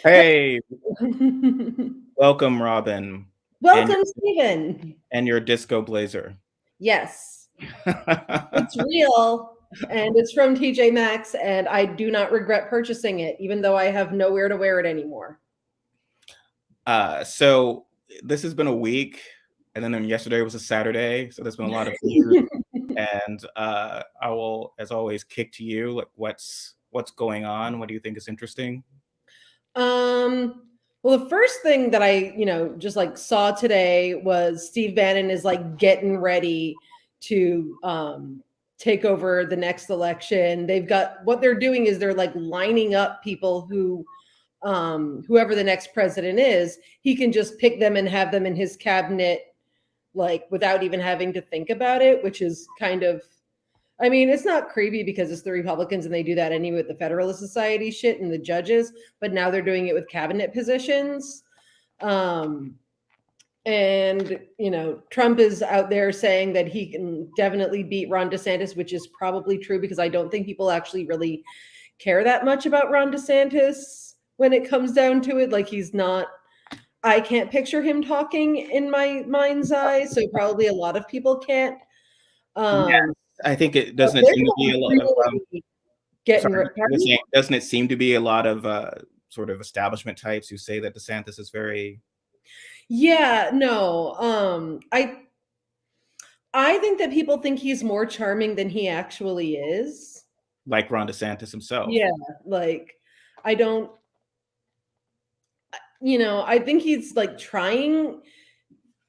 Hey, welcome, Robyn, and Welcome, Stephen. and your disco blazer. Yes, it's real and it's from TJ Maxx, and I do not regret purchasing it, even though I have nowhere to wear it anymore. So this has been a week, and then yesterday was a Saturday, so there's been a lot of news. And I will, as always, kick to you. Like, what's going on? What do you think is interesting? Well, the first thing that I, just like saw today was Steve Bannon is like getting ready to take over the next election. They've got what they're doing is they're like lining up people who whoever the next president is, he can just pick them and have them in his cabinet, like without even having to think about it, which is kind of, I mean, it's not creepy because it's the Republicans and they do that anyway with the Federalist Society shit and the judges, but now they're doing it with cabinet positions. Um, and, Trump is out there saying that he can definitely beat Ron DeSantis, which is probably true because I don't think people actually really care that much about Ron DeSantis when it comes down to it. Like, he's not, I can't picture him talking in my mind's eye, so probably a lot of people can't. Yeah, I think it doesn't seem to be a lot of. Doesn't it seem to be a lot of sort of establishment types who say that DeSantis is very? Yeah, no. I think that people think he's more charming than he actually is. Like Ron DeSantis himself. Yeah, like I don't. I think he's like trying.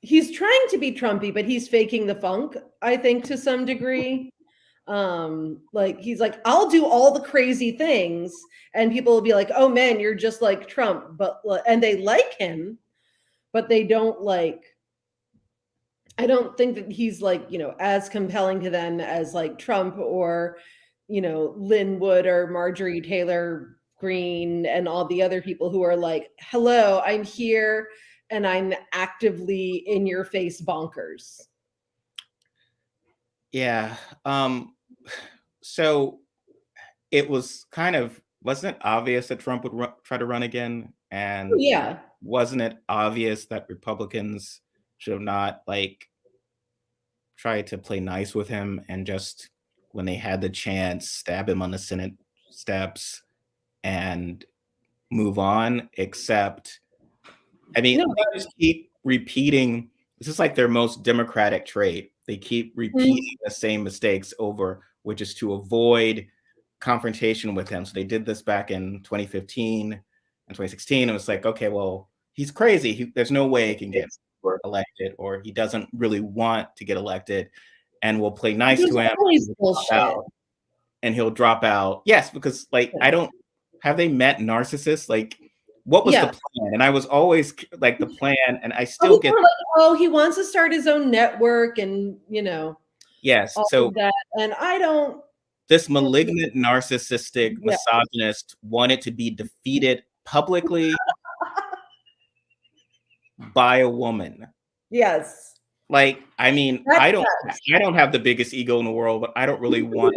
He's trying to be Trumpy, but he's faking the funk, I think, to some degree. Like he's like, I'll do all the crazy things, and people will be like, oh man, you're just like Trump, and they like him, but they don't like, I don't think that he's like, as compelling to them as like Trump or, Lynn Wood or Marjorie Taylor Greene and all the other people who are like, hello, I'm here and I'm actively in your face bonkers. Yeah. So it was kind of, wasn't it obvious that Trump would try to run again? And yeah, wasn't it obvious that Republicans should have not like tried to play nice with him and just, when they had the chance, stab him on the Senate steps and move on? Except, I mean, they just keep repeating. This is like their most democratic trait. They keep repeating the same mistakes over, which is to avoid confrontation with him. So they did this back in 2015 and 2016. It was like, okay, well, he's crazy. There's no way he can get elected, or he doesn't really want to get elected, and we'll play nice to him. And he'll drop out. Yes, because like, I don't, have they met narcissists? Like, what was the plan? And I was always like, the plan, and I still get like, he wants to start his own network, and yes, so that, and I don't. This malignant, narcissistic, misogynist wanted to be defeated publicly by a woman. Yes. Like, I mean, I don't have the biggest ego in the world, but I don't really want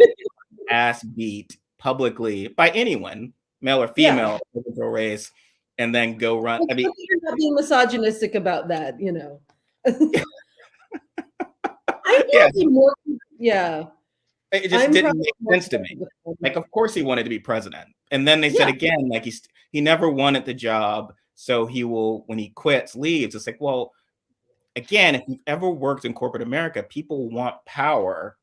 ass beat publicly by anyone, male or female, race, and then go run. I mean, you're not being misogynistic about that, yeah. It just didn't make sense to me. Like, of course he wanted to be president. And then they said again, like, he never wanted the job. So he will, when he quits, leaves. It's like, well, again, if you've ever worked in corporate America, people want power.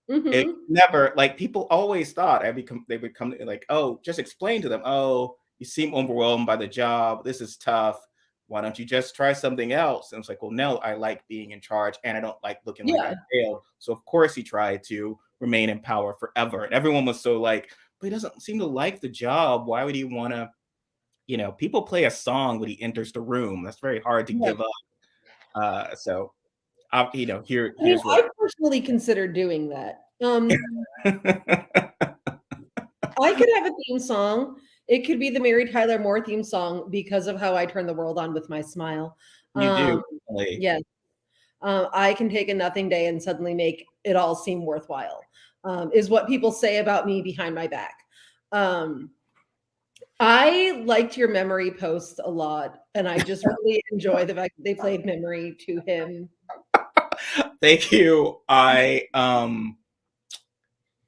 It never, like, people always thought they would come like, oh, just explain to them, oh, you seem overwhelmed by the job. This is tough. Why don't you just try something else? And it's like, well, no, I like being in charge and I don't like looking like I failed. So of course he tried to remain in power forever. And everyone was so like, but he doesn't seem to like the job. Why would he want to, people play a song when he enters the room. That's very hard to give up. So, here's I personally consider doing that. I could have a theme song. It could be the Mary Tyler Moore theme song because of how I turn the world on with my smile. You do. Yes. I can take a nothing day and suddenly make it all seem worthwhile, is what people say about me behind my back. I liked your memory post a lot, and I just really enjoy the fact that they played memory to him. Thank you.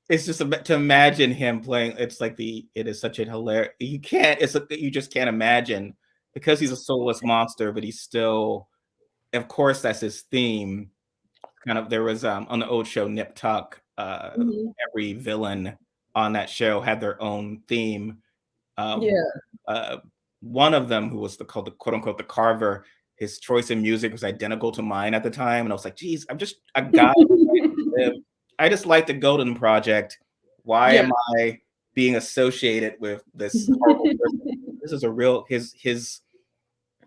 It's just to imagine him playing. It's like it is such a hilarious. You can't. You just can't imagine because he's a soulless monster, but he's still. Of course, that's his theme. Kind of. There was on the old show Nip Tuck. Mhm. Every villain on that show had their own theme. Uh, Yeah. uh, One of them, who was called the quote unquote the Carver, his choice in music was identical to mine at the time, and I was like, "Geez, I'm just a guy live. I just like the Golden Project. Why Yeah. am I being associated with this horrible person? This is a real his."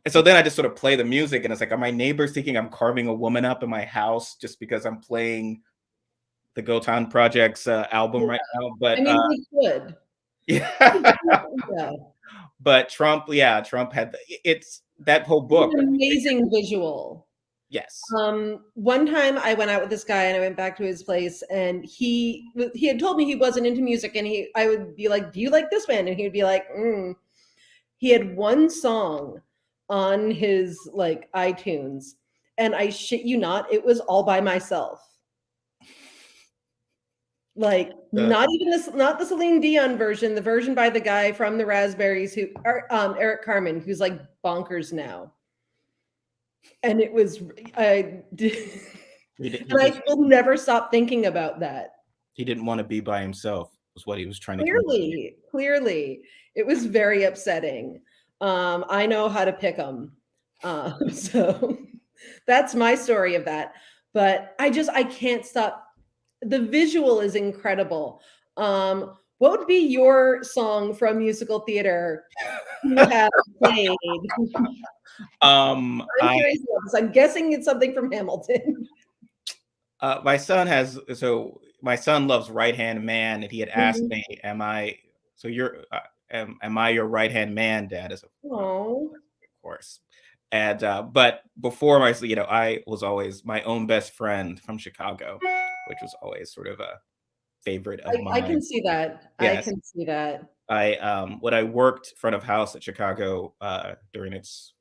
And so then I just sort of play the music, and it's like, are my neighbors thinking I'm carving a woman up in my house just because I'm playing the Gotan Project's album right now? I But mean, they could. yeah, Yeah. but Trump, yeah, Trump had it's that whole It's book. an amazing visual. Yes, One time I went out with this guy and I went back to his place and he had told me he wasn't into music and I would be like, "Do you like this band?" And he would be like, mm. He had one song on his like iTunes, and I shit you not, it was All by Myself. Like uh, not even this, not the Celine Dion version, the version by the guy from the Raspberries who are Eric Carmen, who's like bonkers now. And it was I did, he and just I will never stop thinking about that. he didn't want to be by himself. Was what he was trying to communicate. Clearly, it was very upsetting. I know how to pick them, so that's my story of that. But I can't stop. The visual is incredible. What would be your song from musical theater to have played? I'm I curious about this. I'm guessing it's something from Hamilton. my son has my son loves Right Hand Man, and he had asked Mhm. me, "Am I so you're am I your right hand man, Dad?" As of Oh, course. And but before I was always my own best friend from Chicago, which was always sort of a favorite of I mine. can see that. I Yes, can see that. I when I worked front of house at Chicago during its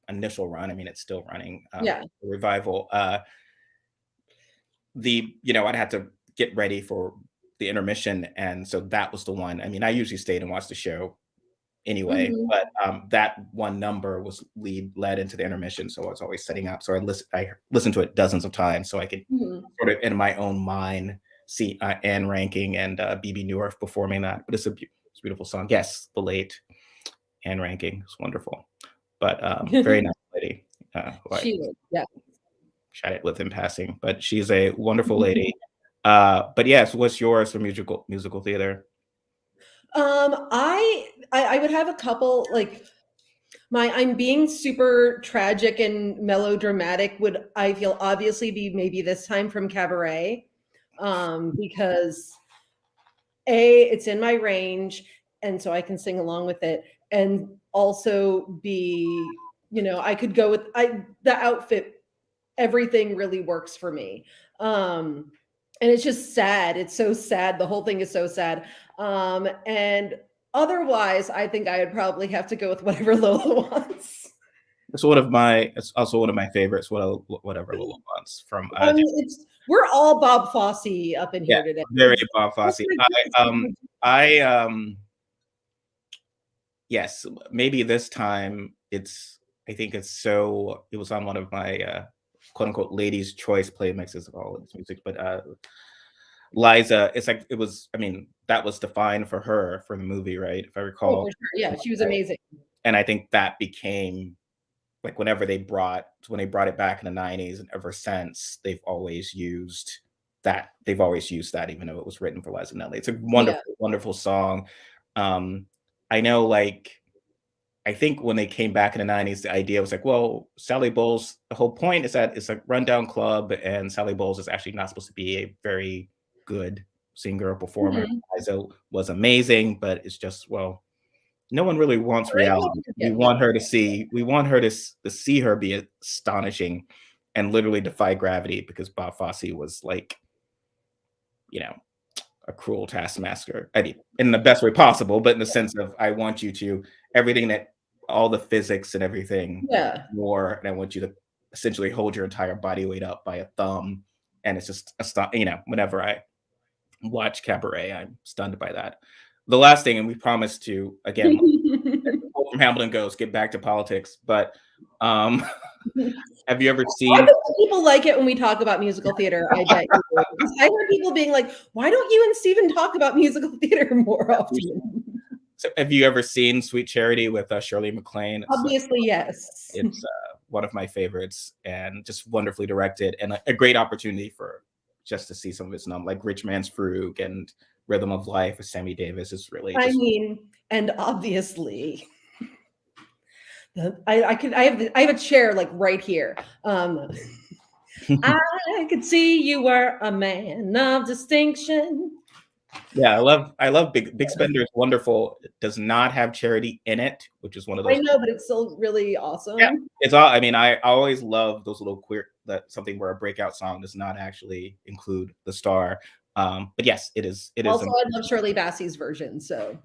initial run. I mean, it's still running. Yeah. The revival. I'd have to get ready for the intermission, and so that was the one. I mean, I usually stayed and watched the show anyway, Mhm. but that one number was led into the intermission, so I was always setting up. So I listened to it dozens of times, so I could Mhm. sort of in my own mind see Anne Ranking and BB Newirth performing that. But it's a beautiful song. Yes, the late Anne Ranking is wonderful, but very nice lady who I She is, yeah. chatted with in passing. But she's a wonderful lady. But yes, what's yours for musical theater? I would have a couple like my I'm being super tragic and melodramatic would I feel obviously be maybe this time from Cabaret. Because it's in my range and so I can sing along with it and also be, I could go with the outfit, everything really works for me. And it's just sad. It's so sad. The whole thing is so sad. And otherwise, I think I would probably have to go with whatever Lola wants. It's also one of my favorites. Whatever Lola wants from We're all Bob Fosse up in yeah, here today. very Bob Fosse. I yes, maybe this time I think it was on one of my quote unquote ladies' choice play mixes of all of this music, but Liza, it's like it was. I mean, that was defined for her for the movie, right? If I Oh, recall, for sure. Yeah, she was amazing. and I think that became like when they brought it back in the '90s, and ever since they've always used that, even though it was written for Liza Minnelli. It's a Yeah. wonderful, wonderful song. Um, I know, like I think when they came back in the '90s, the idea was like, well, Sally Bowles. The whole point is that it's a rundown club, and Sally Bowles is actually not supposed to be a very good singer or performer. Mhm. Liza was amazing, but it's just well, no one really wants Right? Well, reality. yeah. We want her to see her be astonishing and literally defy gravity because Bob Fosse was like, you know, a cruel taskmaster. I mean, in the best way possible, but in the sense of I want you to everything that all the physics and everything Yeah. more, and I want you to essentially hold your entire body weight up by a thumb. And it's just whenever I watch Cabaret, I'm stunned by that. The last thing, and we promised to again, quote from Hamilton goes, get back to politics. But um, have you ever I seen? bet people like it when we talk about musical theater. I bet you do. 'Cause I heard people being like, "Why don't you and Steven talk about musical theater more often?" So have you ever seen Sweet Charity with Shirley MacLaine? Obviously, yes. It's one of my favorites and just wonderfully directed and a great opportunity for just to see some of his like Rich Man's Frug and Rhythm of Life with Sammy Davis is really I just mean, and obviously, I have a chair like right here. I could see you were a man of distinction. yeah, I love Big Spender is wonderful. It does not have Charity in it, which is one of I those. know, but it's still really Yeah, awesome. it's all. I mean, I always love those little queer that something where a breakout song does not actually include the star. But yes, it is. It is. Also, I love Shirley Bassey's version. So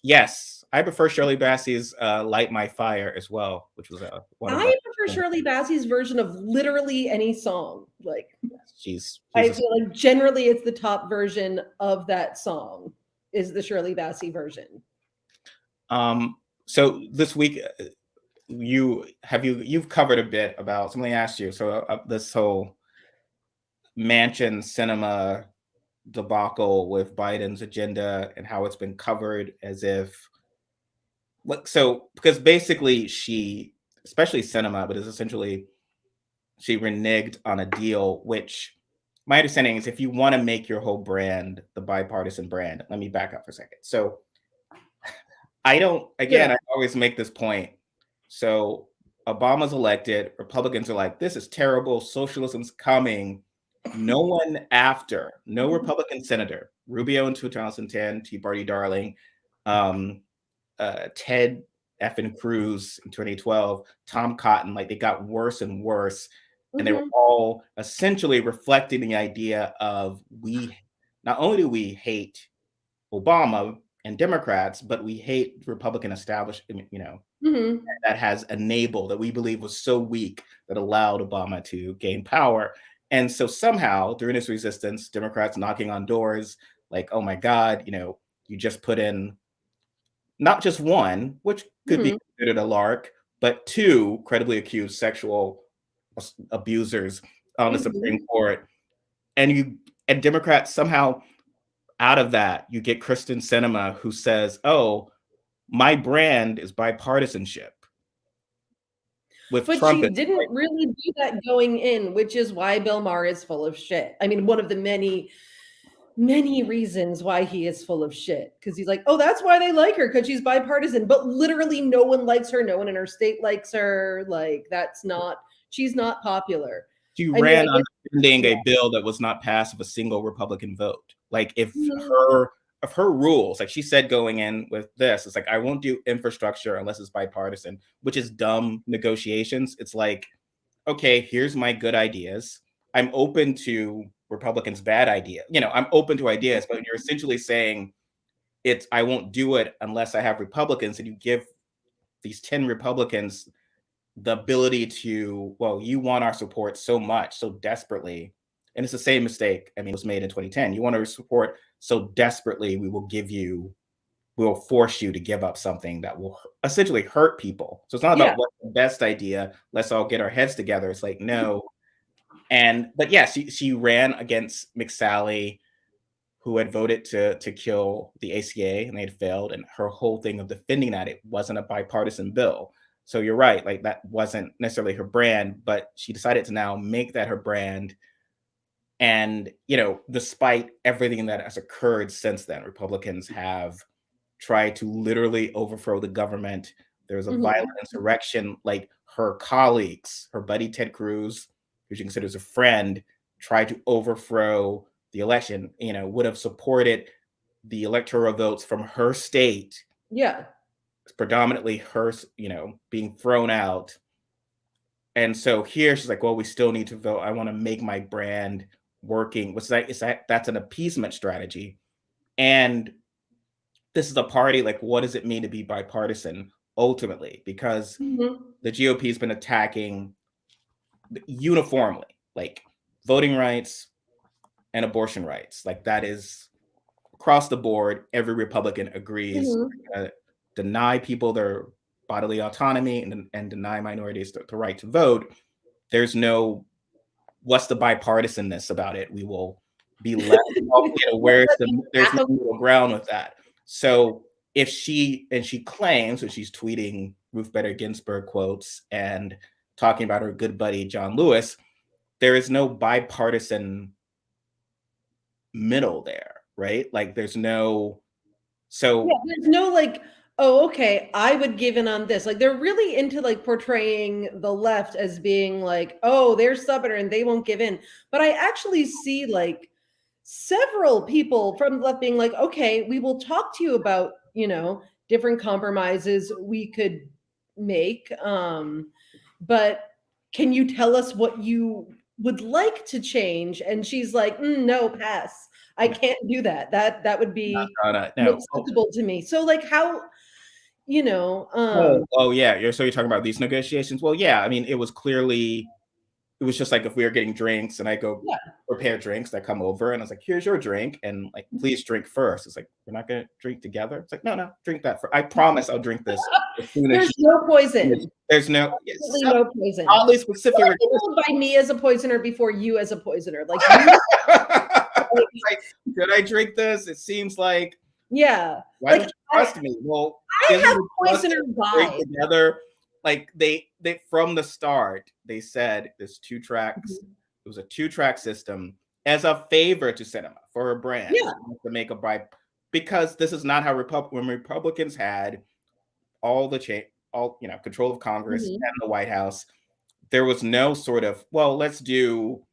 Yes, I prefer Shirley Bassey's "Light My Fire" as well, which was one of I the. prefer Shirley Bassey's version of literally any song. Like She's I a, feel like generally it's the top version of that song is the Shirley Bassey version. so this week you've covered a bit about something I asked you. So this whole mansion cinema debacle with Biden's agenda and how it's been covered as if like so because basically she especially cinema, but it's essentially she reneged on a deal which my understanding is if you want to make your whole brand the bipartisan brand, let me back up for a second. So I don't, Yeah. again, I always make this point. So Obama's elected, Republicans are like, this is terrible, socialism's coming. No Republican senator, Rubio in 2010, Tea Party darling, um, Ted effing Cruz in 2012, Tom Cotton, like they got worse and worse. And they were Mhm. all essentially reflecting the idea of we not only do we hate Obama and Democrats, but we hate the Republican establishment, Mhm. that has enabled that we believe was so weak that allowed Obama to gain power. And so somehow during this resistance, Democrats knocking on doors, like, oh my God, you just put in not just one, which could be Mhm. considered a lark, but two credibly accused sexual abusers on the Supreme Mhm. Court. And Democrats somehow out of that, you get Kristen Sinema who says, "Oh, my brand is bipartisanship." With But Trump, she it's didn't like, really do that going in, which is why Bill Maher is full of shit. I mean, one of the many, many reasons why he is full of shit. Because he's like, oh, that's why they like her, because she's bipartisan. But literally, no one likes her. No one in her state likes her. Like, she's not popular. she I mean, I ran on guess, defending yeah. a bill that was not passed with a single Republican vote. Like Mhm. if her rules, like she said going in with this, it's like I won't do infrastructure unless it's bipartisan, which is dumb negotiations. It's like, okay, here's my good ideas. I'm open to Republicans' bad idea. I'm open to ideas, but you're essentially saying it's I won't do it unless I have Republicans, and you give these 10 Republicans the ability to, well, you want our support so much, so desperately. And it's the same mistake. I mean, it was made in 2010. You want our support so desperately, we'll force you to give up something that will essentially hurt people. So it's not Yeah. about what's the best idea. Let's all get our heads together. It's like, no. But yeah, she ran against McSally, who had voted to kill the ACA and they had failed, and her whole thing of defending that it wasn't a bipartisan bill. So you're right, like that wasn't necessarily her brand, but she decided to now make that her brand. And despite everything that has occurred since then, Republicans have tried to literally overthrow the government. There's a violent Mhm. insurrection. Like her colleagues, her buddy Ted Cruz, who she considers a friend, tried to overthrow the election. Would have supported the electoral votes from her state, Yeah. predominantly her, being thrown out. And so here she's like, well, we still need to vote. I want to make my brand working. What's that? That's an appeasement strategy. And this is a party, like, what does it mean to be bipartisan ultimately? Because Mhm. the GOP has been attacking uniformly, like voting rights and abortion rights. Like that is across the board. Every Republican agrees Mhm. deny people their bodily autonomy and deny minorities the right to vote. There's no what's the bipartisanness about it. We will be left. There's no middle ground with that. So if she claims, so she's tweeting Ruth Bader Ginsburg quotes and talking about her good buddy John Lewis, there is no bipartisan middle there, right? Like there's no Yeah, so there's no like, oh, okay, I would give in on this. Like they're really into like portraying the left as being like, oh, they're stubborn and they won't give in. But I actually see like several people from the left being like, okay, we will talk to you about, different compromises we could make. But can you tell us what you would like to change? And she's like, no, pass. I no, can't do that. That would be no. unacceptable to me. So like how, Oh yeah. You're talking about these negotiations. Well, yeah. I mean, it was just like if we were getting drinks and I go yeah, prepare drinks that come over and I was like, here's your drink. And like, please drink first. It's like, we're not gonna drink together. It's like, no, drink that first. I promise I'll drink this as soon as there's no you poison. there's no Absolutely no poison. oddly I specific like to know by me as a poisoner before you as a poisoner. Like you, like, should I drink this? It seems like yeah. why Like don't you trust me? Well, I isn't have it just poisoner drink vibe. together? Like they from the start, they said there's two tracks. Mhm. It was a two-track system as a favor to cinema for a brand Yeah. to make a bribe because this is not how when Republicans had all the control of Congress Mhm. and the White House, there was no sort of, well, let's do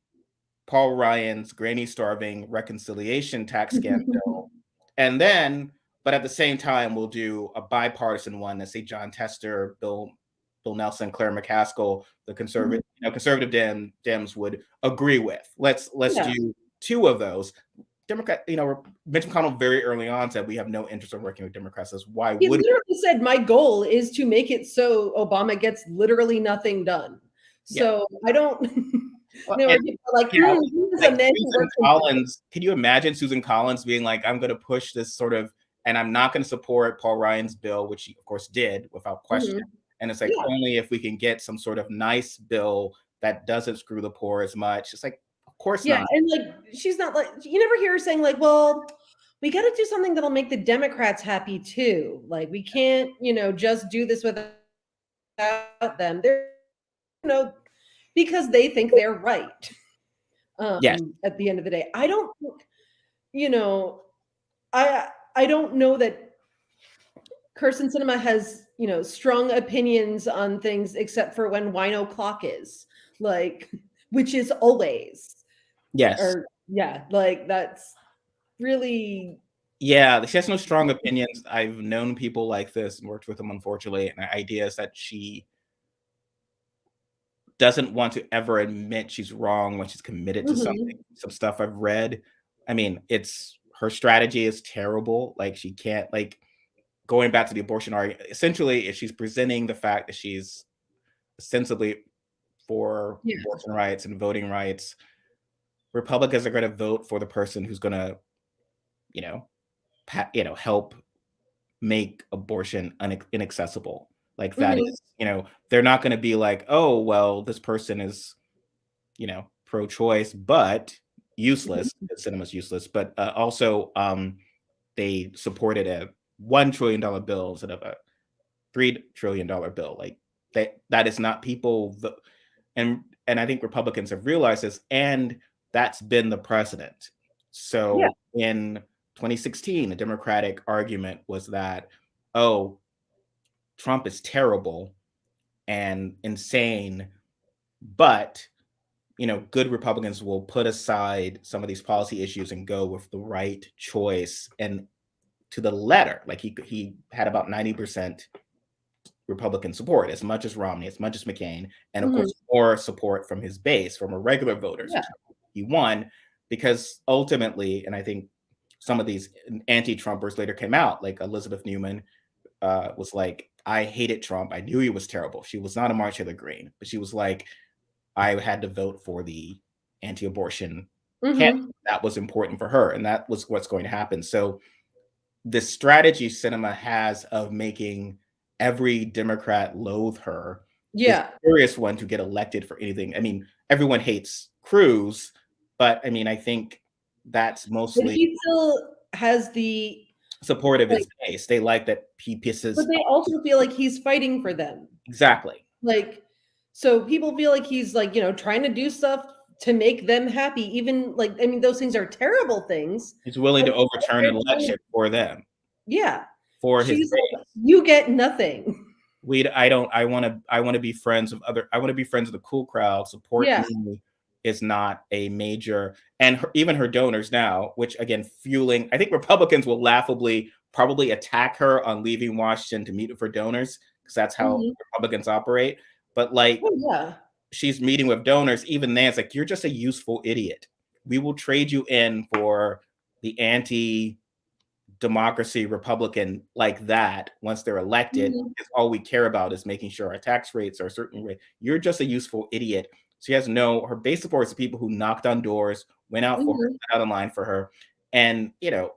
Paul Ryan's granny starving reconciliation tax scandal. And then, but at the same time, we'll do a bipartisan one that say John Tester, Bill Nelson, Claire McCaskill, the Mhm. conservative Dems would agree with. Let's Yeah. do two of those. Democrat, Mitch McConnell very early on said we have no interest in working with Democrats. Says why He would literally said, my goal is to make it so Obama gets literally nothing done. yeah. So I don't, Well, where and people are like, yeah, he is a like man who Susan works in Collins. Can you imagine Susan Collins being like, "I'm going to push this sort of, and I'm not going to support Paul Ryan's bill," which he of course did without question. Mhm. And it's like Yeah. only if we can get some sort of nice bill that doesn't screw the poor as much. It's like, of course Yeah. not. And like, she's not like, you never hear her saying, like, well, we got to do something that'll make the Democrats happy too. Like, we can't, just do this without them. They're, you know, because they think they're right. Yes, At the end of the day, I don't think, you know, I don't know that Kirsten Cinema has, strong opinions on things except for when wine o'clock is like, which is always, yes, or yeah, like that's really, yeah. She has no strong opinions. I've known people like this and worked with them, unfortunately. And the idea is that she doesn't want to ever admit she's wrong when she's committed to something. mhm, Some stuff I've read. I mean, it's her strategy is terrible. Like she can't like going back to the abortion argument. Essentially, if she's presenting the fact that she's ostensibly for yeah, abortion rights and voting rights, Republicans are going to vote for the person who's going to, you know, help make abortion inaccessible. Like that mhm, is, they're not going to be like, oh, well, this person is pro-choice, but useless. mhm, The cinema's useless, but also they supported a $1 trillion bill instead of a $3 trillion bill. Like that is not people. And I think Republicans have realized this, and that's been the precedent. yeah, So in 2016, the Democratic argument was that, oh, Trump is terrible and insane, but good Republicans will put aside some of these policy issues and go with the right choice and to the letter. Like he had about 90% Republican support, as much as Romney, as much as McCain, and of mhm, course more support from his base, from regular voters. yeah, He won because ultimately, and I think some of these anti-Trumpers later came out, like Elizabeth Newman was like, I hated Trump. I knew he was terrible. She was not a March of the Green, but she was like, I had to vote for the anti-abortion candidate. Mm-hmm. That was important for her, and that was what's going to happen. So the strategy cinema has of making every Democrat loathe her is Yeah. a serious one to get elected for anything. I mean, everyone hates Cruz, but I mean, I think that's But mostly he still has the support of like, his base. They like that he but pisses they also feel like he's fighting for them. exactly. Like, so people feel like he's like, trying to do stuff to make them happy. Even like, I mean, those things are terrible things. He's willing But to overturn an they're trying election to- for them, yeah. for his She's like, base. you get nothing. I want to be friends of other, I want to be friends of the cool crowd. Support Yeah. me is not a major, and even her donors now, which again, fueling, I think Republicans will laughably probably attack her on leaving Washington to meet with her donors, because that's how Mhm. Republicans operate. But like, Oh, yeah. she's meeting with donors, even then it's like, you're just a useful idiot. We will trade you in for the anti democracy Republican like that once they're elected, Mhm. because all we care about is making sure our tax rates are a certain way. You're just a useful idiot. She has her base supports the people who knocked on doors, went out for her, Mhm. went out in line for her. And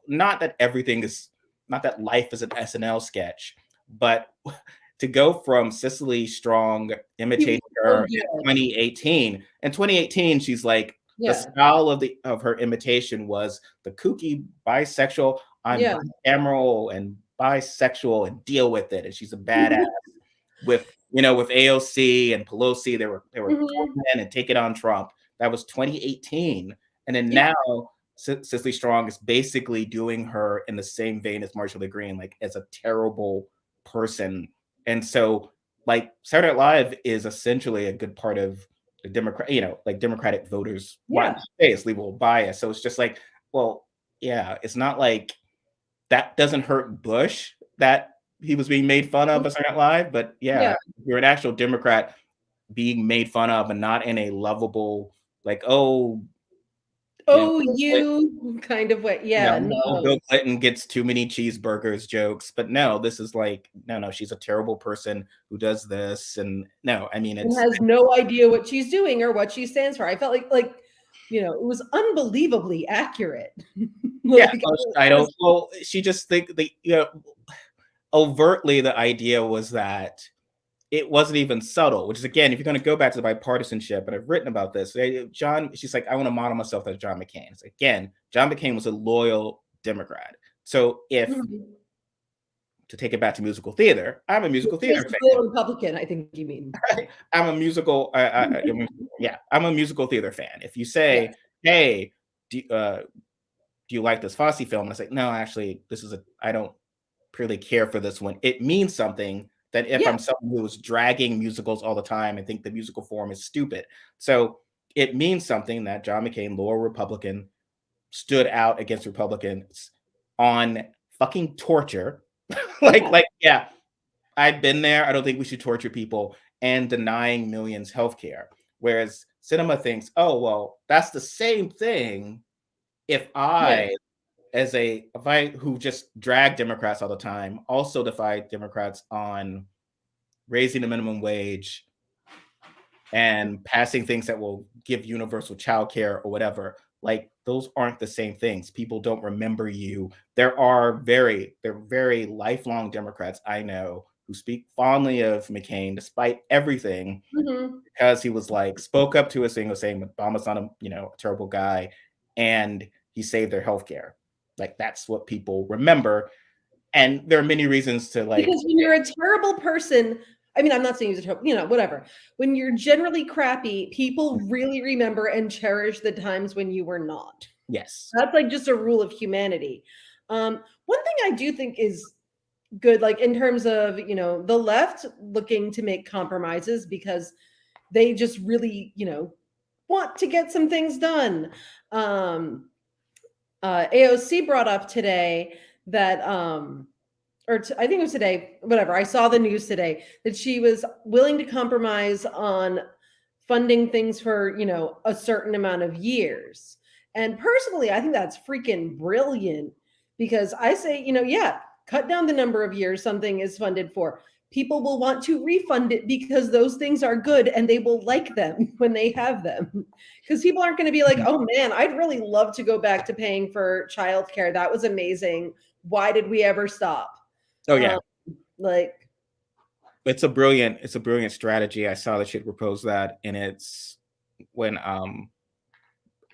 not that everything is, not that life is an SNL sketch, but to go from Cicely Strong He imitating was her so in good. 2018. In 2018, she's like, the Yeah. style of her imitation was the kooky bisexual. I'm Yeah. bicameral and bisexual and deal with it. And she's a badass with with AOC and Pelosi. They were Mhm. in and take it on Trump. That was 2018, and then Yeah. now Cicely Strong is basically doing her in the same vein as Marshall the Green, like as a terrible person. And so, like, Saturday Night Live is essentially a good part of the like Democratic voters. Why Yeah. say it's legal bias? So it's just like, well, yeah, it's not like that doesn't hurt Bush that he was being made fun of on Saturday Night Live, but yeah, Yeah. you're an actual Democrat being made fun of and not in a lovable, like, oh, Oh, Bill you kind of way. you know, Yeah. oh, No. Bill Clinton gets too many cheeseburgers jokes, but no, this is like, no, she's a terrible person who does this, and no, I mean, And it's has no idea what she's doing or what she stands for. I felt like it was unbelievably accurate. yeah, Like I I was, don't. Well, she just think overtly the idea was that it wasn't even subtle, which is again, if you're going to go back to the bipartisanship, and I've written about this, she's like, I want to model myself as John McCain. It's like, again, John McCain was a loyal Democrat. So if Mhm. to take it back to musical theater, I'm a musical theater fan. Physical Republican, I think you mean. I'm a musical, yeah, I'm a musical theater fan. If you Yeah. say, hey, do you like this Fosse film? And I say, no, actually, I don't really care for this one. It means something that if Yeah. I'm someone who is dragging musicals all the time and think the musical form is stupid. So it means something that John McCain, loyal Republican, stood out against Republicans on fucking torture. Yeah. Yeah, I've been there. I don't think we should torture people, and denying millions healthcare. Whereas cinema thinks, oh, well, that's the same thing if Yeah. if I who just drag Democrats all the time, also defy Democrats on raising the minimum wage and passing things that will give universal child care or whatever. Like, those aren't the same things. People don't remember you. They're very lifelong Democrats I know who speak fondly of McCain despite everything, Mhm. because he was like, spoke up to us thing, was saying Obama's not a terrible guy, and he saved their healthcare. Like, that's what people remember. And there are many reasons to like, Because when you're a terrible person, I mean, I'm not saying he's a terrible, whatever. When you're generally crappy, people really remember and cherish the times when you were not. yes. That's like just a rule of humanity. One thing I do think is good, like in terms of, the left looking to make compromises because they just really, want to get some things done. AOC brought up today that I think it was today, whatever. I saw the news today that she was willing to compromise on funding things for, a certain amount of years. And personally, I think that's freaking brilliant because I say, yeah, cut down the number of years something is funded for. People will want to refund it because those things are good and they will like them when they have them. Because people aren't going to be like, Mhm. oh man, I'd really love to go back to paying for childcare. That was amazing. Why did we ever stop? Oh Um, yeah, like, it's a brilliant strategy. I saw that she had proposed that, and it's when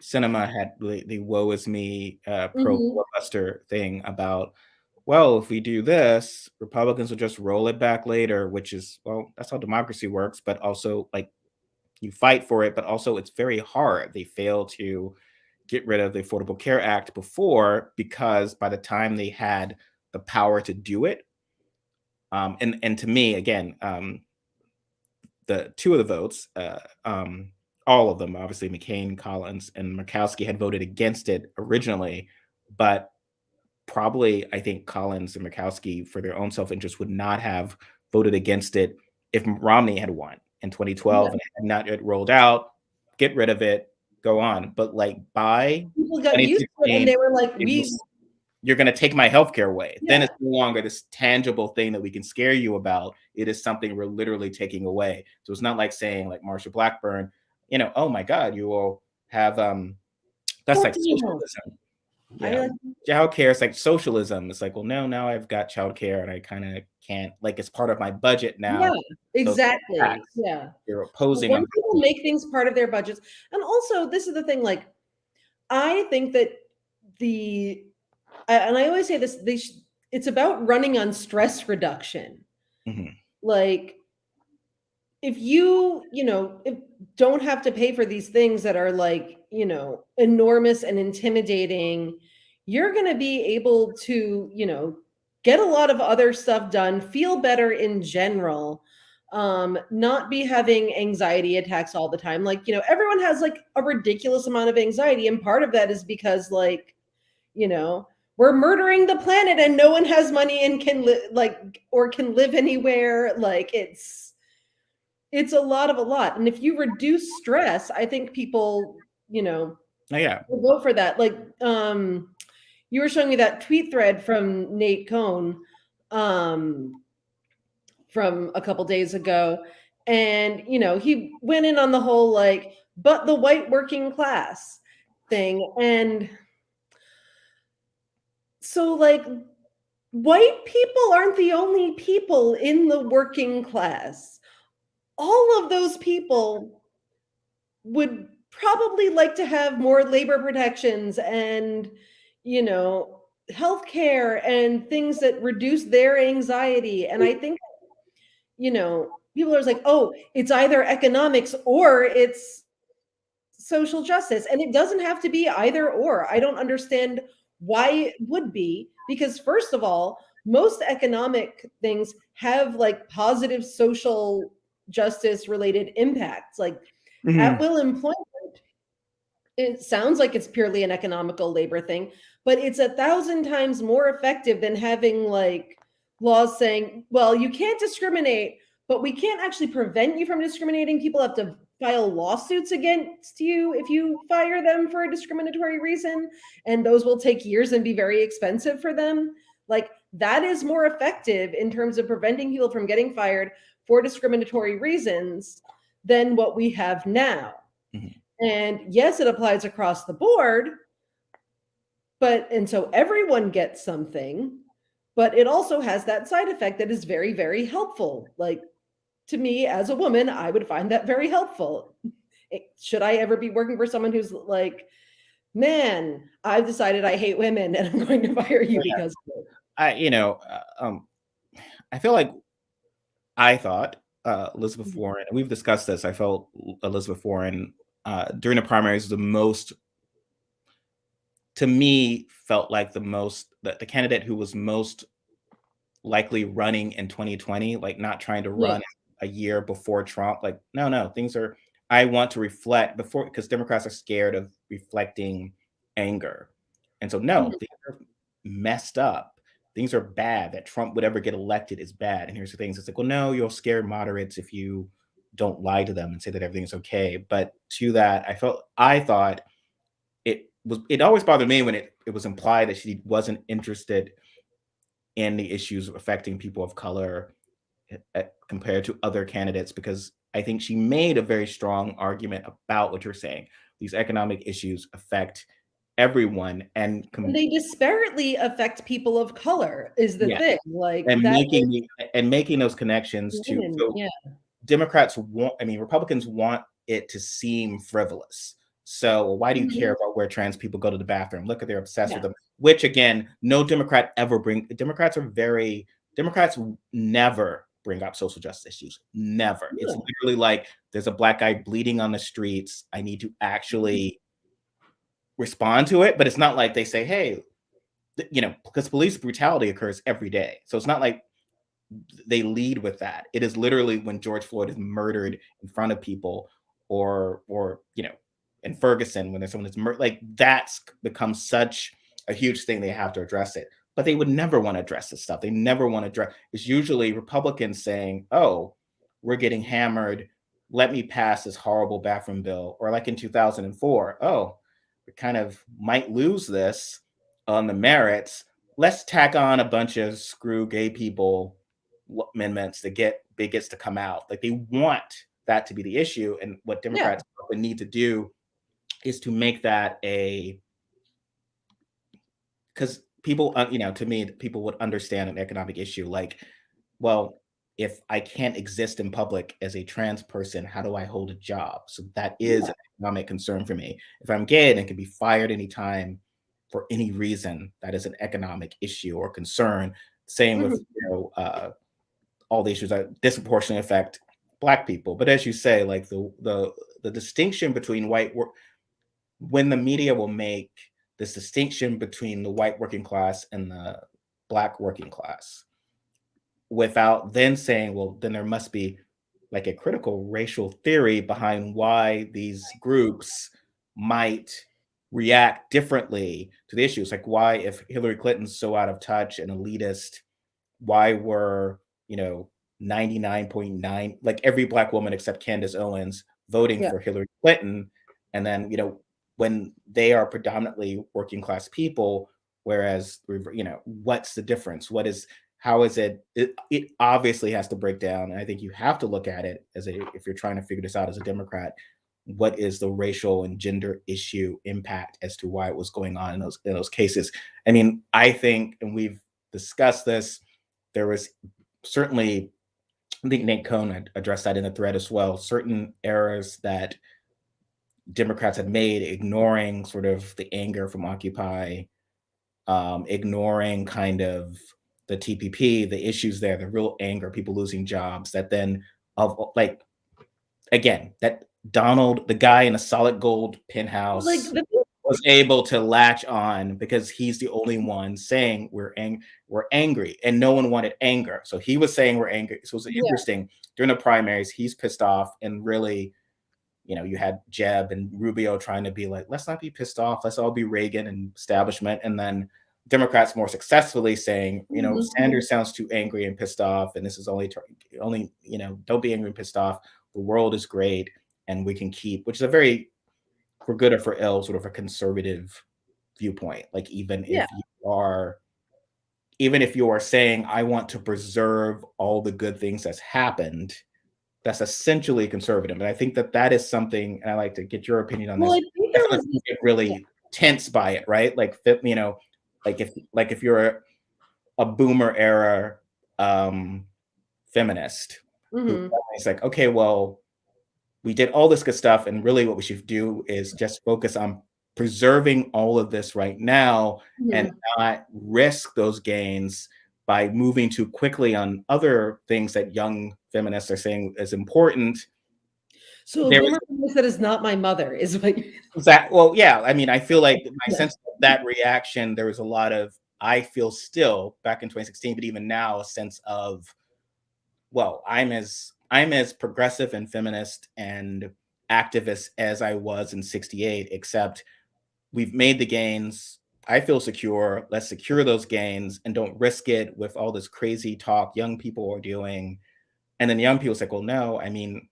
cinema had the woe is me pro mhm. filibuster thing about, well, if we do this, Republicans will just roll it back later, which is, well, that's how democracy works, but also like you fight for it, but also it's very hard. They fail to get rid of the Affordable Care Act before because by the time they had the power to do it, and to me, again, the two of the votes, all of them, obviously McCain, Collins, and Murkowski had voted against it originally, but probably I think Collins and Murkowski, for their own self-interest, would not have voted against it if Romney had won in 2012 Yeah. and it had not yet rolled out. Get rid of it, go on. But like by People got used to it and 2016, they were like, it was you're going to take my healthcare away. Then yeah. it's no longer this tangible thing that we can scare you about. It is something we're literally taking away. So it's not like saying, like Marsha Blackburn, oh my God, you will have that's like Well, socialism. I Yeah. Childcare is like socialism. It's like, well, no, now I've got childcare and I kind of can't, like, it's part of my budget yeah, now. So it's exactly. tax. Yeah. You're But opposing when on. people make things part of their budgets, and also this is the thing, like I think that the and I always say this, it's about running on stress reduction. Mhm. Like if if don't have to pay for these things that are like, enormous and intimidating, you're going to be able to, get a lot of other stuff done, feel better in general, not be having anxiety attacks all the time. Like, everyone has like a ridiculous amount of anxiety. And part of that is because like, you know, we're murdering the planet and no one has money and can or can live anywhere. Like it's a lot. And if you reduce stress, I think people, Oh, yeah. will vote for that. Like, you were showing me that tweet thread from Nate Cohn, from a couple days ago. And, he went in on the whole, like, but the white working class thing. And so, like, white people aren't the only people in the working class. All of those people would probably like to have more labor protections and, healthcare and things that reduce their anxiety. And I think, people are like, oh, it's either economics or it's social justice. And it doesn't have to be either or. I don't understand why it would be, because first of all, most economic things have like positive social justice related impacts, like at Mhm. will employment. It sounds like it's purely an economical labor thing, but it's 1,000 times more effective than having like laws saying, well, you can't discriminate, but we can't actually prevent you from discriminating. People have to file lawsuits against you if you fire them for a discriminatory reason, and those will take years and be very expensive for them. Like that is more effective in terms of preventing people from getting fired for discriminatory reasons than what we have now. Mhm. And yes, it applies across the board, and so everyone gets something, but it also has that side effect that is very, very helpful. Like to me as a woman, I would find that very helpful. Should I ever be working for someone who's like, man, I've decided I hate women and I'm going to fire you Oh, yeah. because of it. I feel like I thought Elizabeth Warren, and we've discussed this. I felt Elizabeth Warren during the primaries was the most, to me, felt like the candidate who was most likely running in 2020, like not trying to Yeah. run a year before Trump. Like, no, I want to reflect before, because Democrats are scared of reflecting anger. And so, no, Mhm. things are messed up. Things are bad. That Trump would ever get elected is bad. And here's the things. It's like, well, no, you'll scare moderates if you don't lie to them and say that everything's okay. But to that, I thought it it always bothered me when it was implied that she wasn't interested in the issues affecting people of color compared to other candidates, because I think she made a very strong argument about what you're saying. These economic issues affect everyone, and And they disparately affect people of color is the yeah, thing. Like and that making those connections to women, so yeah. Democrats want, I mean, Republicans want it to seem frivolous. So why do you care Mhm. about where trans people go to the bathroom? Look at they're obsessed with Yeah. them. Which again, no Democrat ever bring. Democrats never bring up social justice issues. Never. It's Yeah. literally like there's a black guy bleeding on the streets. I need to Mhm. actually respond to it, but it's not like they say, "Hey," because police brutality occurs every day. So it's not like they lead with that. It is literally when George Floyd is murdered in front of people, or in Ferguson when there's someone that's murdered. Like that's become such a huge thing. They have to address it, but they would never want to address this stuff. They never want to address. It's usually Republicans saying, "Oh, we're getting hammered. Let me pass this horrible bathroom bill," or like in 2004, "Oh, we kind of might lose this on the merits. Let's tack on a bunch of screw gay people amendments to get bigots to come out." Like they want that to be the issue. And what Yeah. Democrats would need to do is to make that a, because people, to me, people would understand an economic issue like, well, if I can't exist in public as a trans person, how do I hold a job? So that is Yeah. an economic concern for me. If I'm gay and can be fired anytime for any reason, that is an economic issue or concern. Same with Mhm. all the issues that disproportionately affect black people. But as you say, like the distinction between when the media will make this distinction between the white working class and the black working class without then saying, well, then there must be like a critical racial theory behind why these groups might react differently to the issues. Like why, if Hillary Clinton's so out of touch and elitist, why were, you know, 99.9, like every black woman except Candace Owens voting Yeah. for Hillary Clinton? And then, when they are predominantly working class people, whereas, what's the difference? How is it obviously has to break down. And I think you have to look at it if you're trying to figure this out as a Democrat, what is the racial and gender issue impact as to why it was going on in those cases. I mean, I think, and we've discussed this, there was certainly, I think Nate Cohn had addressed that in the thread as well, certain errors that Democrats had made, ignoring sort of the anger from Occupy, ignoring kind of the TPP, the issues there, the real anger, people losing jobs, that then, of like, again, that Donald, the guy in a solid gold Like penthouse, the was able to latch on because he's the only one saying we're angry, and no one wanted anger. So he was saying we're angry. So it was yeah. interesting during the primaries. He's pissed off, and really, you had Jeb and Rubio trying to be like, let's not be pissed off. Let's all be Reagan and establishment. And then Democrats more successfully saying, Mhm. Sanders sounds too angry and pissed off, and this is only, don't be angry and pissed off. The world is great, and we can keep, which is a very, for good or for ill, sort of a conservative viewpoint. Like Yeah. even if you are saying I want to preserve all the good things that's happened, that's essentially conservative. And I think that is something, and I like to get your opinion on Well, I this. think I there feel like was you this. get Yeah. really tense by it, right? Like, like if you're a boomer era um, feminist who, Mhm. it's like, okay, well, we did all this good stuff, and really what we should do is just focus on preserving all of this right now and Mhm. not risk those gains by moving too quickly on other things that young feminists are saying is important. So a There was boomer feminist that is not my mother is what that, well, yeah, I mean, I feel like my yeah. sense of that reaction, there was a lot of, I feel still back in 2016, but even now, a sense of, well, I'm as progressive and feminist and activist as I was in 68, except we've made the gains. I feel secure. Let's secure those gains and don't risk it with all this crazy talk young people are doing. And then young people say, well, no, I mean,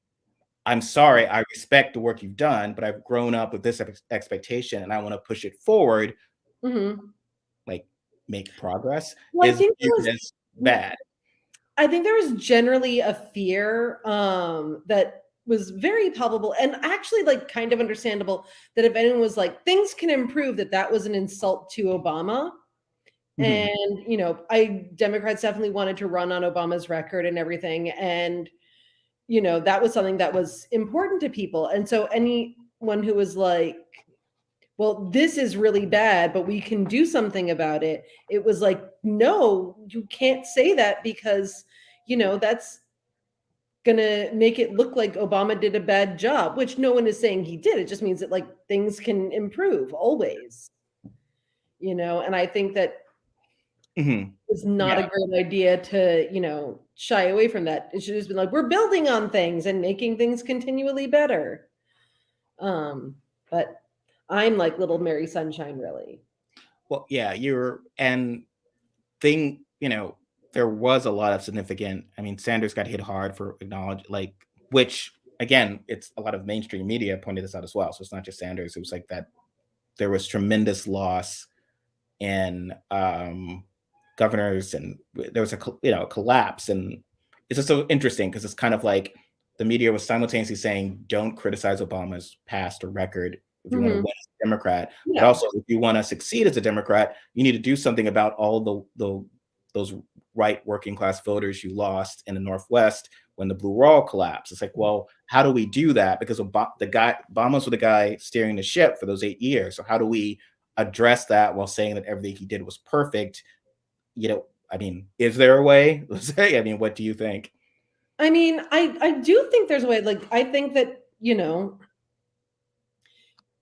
I'm sorry, I respect the work you've done, but I've grown up with this expectation and I want to push it forward, Mhm. like make progress, Well, is viewed as bad. I think there was generally a fear that was very palpable and actually like kind of understandable that if anyone was like things can improve, that that was an insult to Obama. Mhm. And you know, I Democrats definitely wanted to run on Obama's record and everything, and you know, that was something that was important to people. And so anyone who was like, well, this is really bad, but we can do something about it. It was like, no, you can't say that because, you know, that's going to make it look like Obama did a bad job, which no one is saying he did. It just means that like things can improve always, you know, and I think that Mhm. it's not a Yeah. great idea to, you know, shy away from that. It should just be like, we're building on things and making things continually better. But I'm like little Mary Sunshine, really. Well, yeah, you're and you know, there was a lot of significant. I mean, Sanders got hit hard for acknowledge like which again, it's a lot of mainstream media pointed this out as well. So it's not just Sanders. It was like that there was tremendous loss in governors, and there was a collapse, and it's just so interesting because it's kind of like the media was simultaneously saying don't criticize Obama's past or record if you want to Mhm. win as a Democrat, but Yeah. also if you want to succeed as a Democrat, you need to do something about all the those right working class voters you lost in the Northwest when the blue wall collapsed. It's like, well, how do we do that? Because Obama was the guy steering the ship for those 8 years. So how do we address that while saying that everything he did was perfect? You know, I mean, is there a way? Let's say, I mean, what do you think? I mean, I do think there's a way. Like, I think that, you know,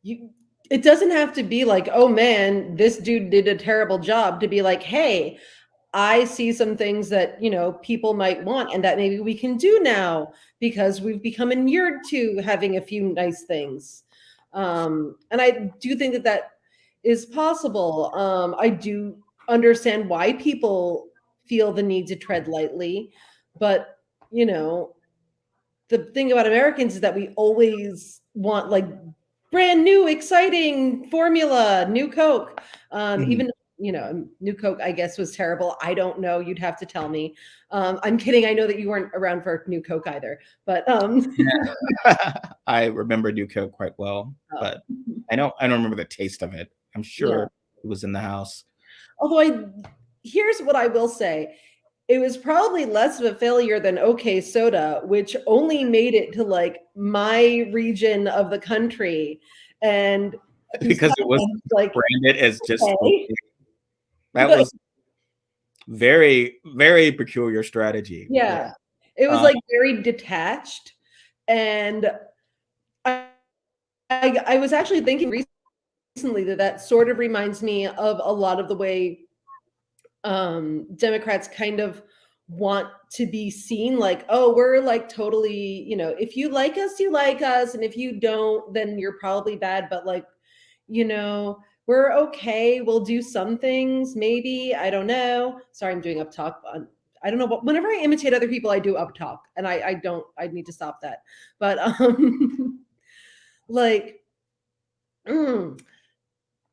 you it doesn't have to be like, oh man, this dude did a terrible job, to be like, hey, I see some things that, you know, people might want and that maybe we can do now because we've become inured to having a few nice things. And I do think that that is possible. I do understand why people feel the need to tread lightly, but you know, the thing about Americans is that we always want like brand new, exciting formula, new Coke. Mhm. Even you know, new Coke, I guess, was terrible. I don't know. You'd have to tell me. I'm kidding. I know that you weren't around for new Coke either, but Yeah. I remember New Coke quite well, uh, but I don't remember the taste of it. I'm yeah. sure it was in the house. Although here's what I will say. It was probably less of a failure than OK Soda, which only made it to like my region of the country. And it was Because kind it was of like, branded as just okay. okay. That But was very, very peculiar strategy. Yeah. yeah, it was Um, like very detached. And I, I was actually thinking recently that that sort of reminds me of a lot of the way Democrats kind of want to be seen like, oh, we're like totally, you know, if you like us, you like us. And if you don't, then you're probably bad. But like, you know, we're okay. We'll do some things, maybe. I don't know. Sorry, I'm doing up talk. I don't know. But whenever I imitate other people, I do up talk. And I don't, I need to stop that. But like, mm,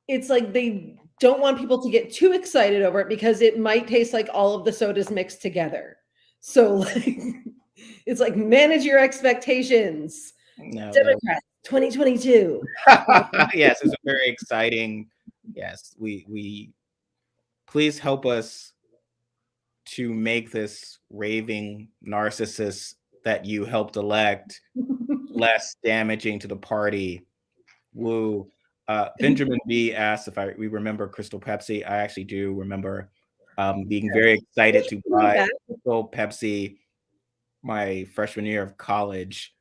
it's like they don't want people to get too excited over it because it might taste like all of the sodas mixed together. So like it's like manage your expectations. no, that Democrats 2022. yes, it's a very exciting. Yes, we please help us to make this raving narcissist that you helped elect less damaging to the party. Woo. Benjamin B asked if we remember Crystal Pepsi. I actually do remember being very excited to buy Back. Crystal Pepsi my freshman year of college.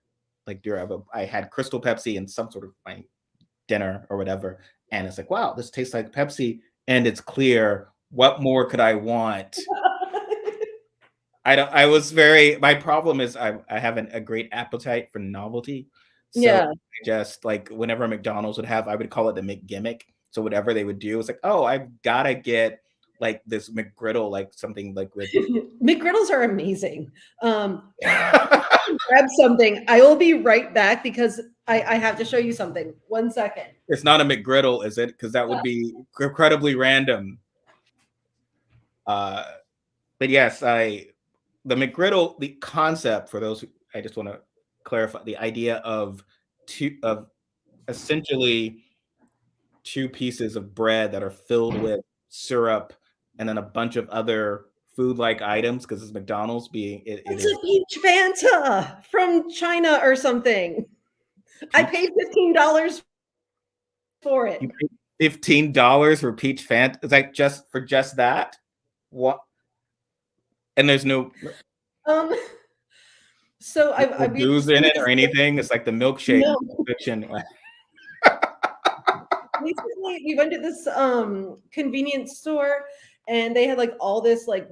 Like I had Crystal Pepsi and some sort of like dinner or whatever, and it's like, wow, this tastes like Pepsi, and it's clear. What more could I want? I don't. I was very. My problem is I have a great appetite for novelty, so Yeah. just like whenever McDonald's would have, I would call it the McGimmick. So whatever they would do, it's like, oh, I've gotta get like this McGriddle, like something like with McGriddles are amazing. grab something. I will be right back because I have to show you something. 1 second. It's not a McGriddle, is it? Because that would be incredibly random. But yes, the McGriddle, the concept for those who, I just want to clarify the idea of essentially two pieces of bread that are filled with syrup and then a bunch of other food-like items because it's McDonald's being it It's is a peach Fanta from China or something. I peach. paid $15 for You it. paid $15 for peach Fanta? Is that just for just that? What? And there's no Um, so I we booze just in went it to or this, anything. It's like the milkshake no, fiction. basically we went to this convenience store and they had like all this like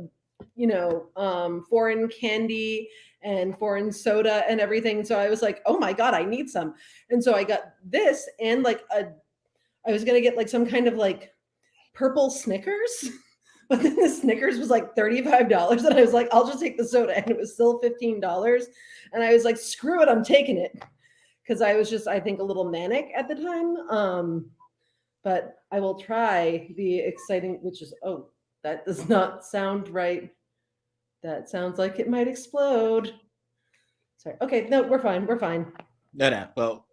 foreign candy and foreign soda and everything. So I was like, oh my god, I need some. And so I got this and like I was gonna get like some kind of like purple Snickers. But then the Snickers was like $35. And I was like, I'll just take the soda. And it was still $15. And I was like, screw it, I'm taking it. Because I was just, I think, a little manic at the time. But I will try the exciting, which is, oh, that does not sound right. That sounds like it might explode. Sorry. Okay, no, we're fine. We're fine. No. Well,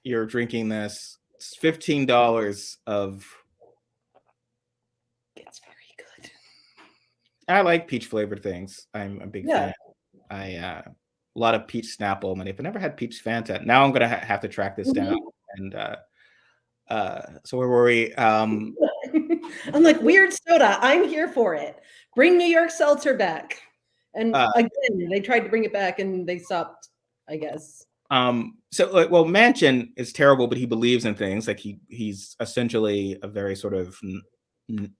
you're drinking this. It's $15 of. It's very good. I like peach flavored things. I'm a big Yeah. fan. I a lot of peach Snapple money. I've never had peach Fanta. Now I'm gonna have to track this down. Mhm. And so where were we? I'm like, weird soda. I'm here for it. Bring New York Seltzer back. And again, they tried to bring it back and they stopped, I guess. So well, Manchin is terrible, but he believes in things. Like he's essentially a very sort of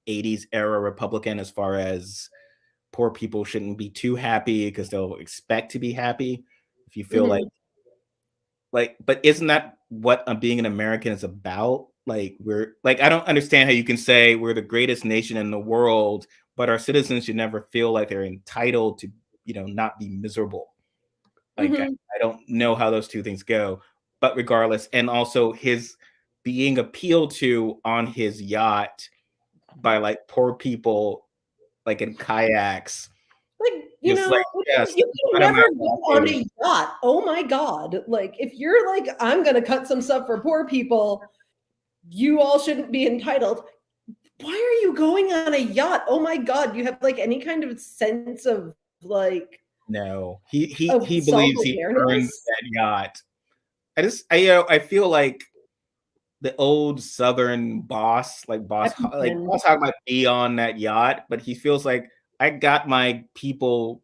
80s era Republican as far as poor people shouldn't be too happy because they'll expect to be happy. If you feel Mhm. like, but isn't that what being an American is about? Like we're like, I don't understand how you can say we're the greatest nation in the world, but our citizens should never feel like they're entitled to, not be miserable. Like Mhm. I don't know how those two things go, but regardless, and also his being appealed to on his yacht by like poor people, like in kayaks, Like, just like yes, you can out of never my go on walkway. a yacht. Oh my God. Like, if you're like, I'm going to cut some stuff for poor people, you all shouldn't be entitled. Why are you going on a yacht? Oh my God. Do you have like any kind of sense of like, No, he of he self believes he earned awareness? that yacht. I feel like the old Southern boss, like Epicen. boss hog might be on that yacht, but he feels like I got my people.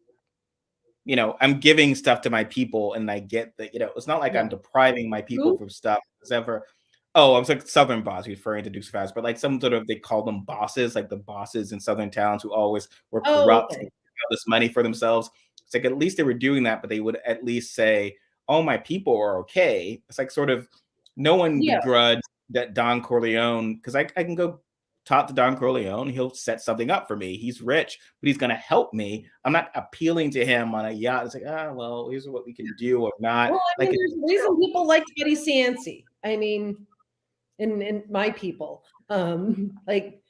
I'm giving stuff to my people, and I get that. It's not like Yeah. I'm depriving my people Who? from stuff. It's ever. Oh, I was like Southern boss, referring to Dukes of Hazzard, but like some sort of they call them bosses, like the bosses in Southern towns who always were Oh, corrupt and okay. got this money for themselves. It's like at least they were doing that, but they would at least say, "Oh, my people are okay." It's like sort of no one Yeah. begrudged that Don Corleone because I can go talk to Don Corleone. He'll set something up for me. He's rich, but he's going to help me. I'm not appealing to him on a yacht. It's like, well, here's what we can do or not. Well, I Like, mean, it's there's a reason people like Betty Cianci. I mean, in my people. Like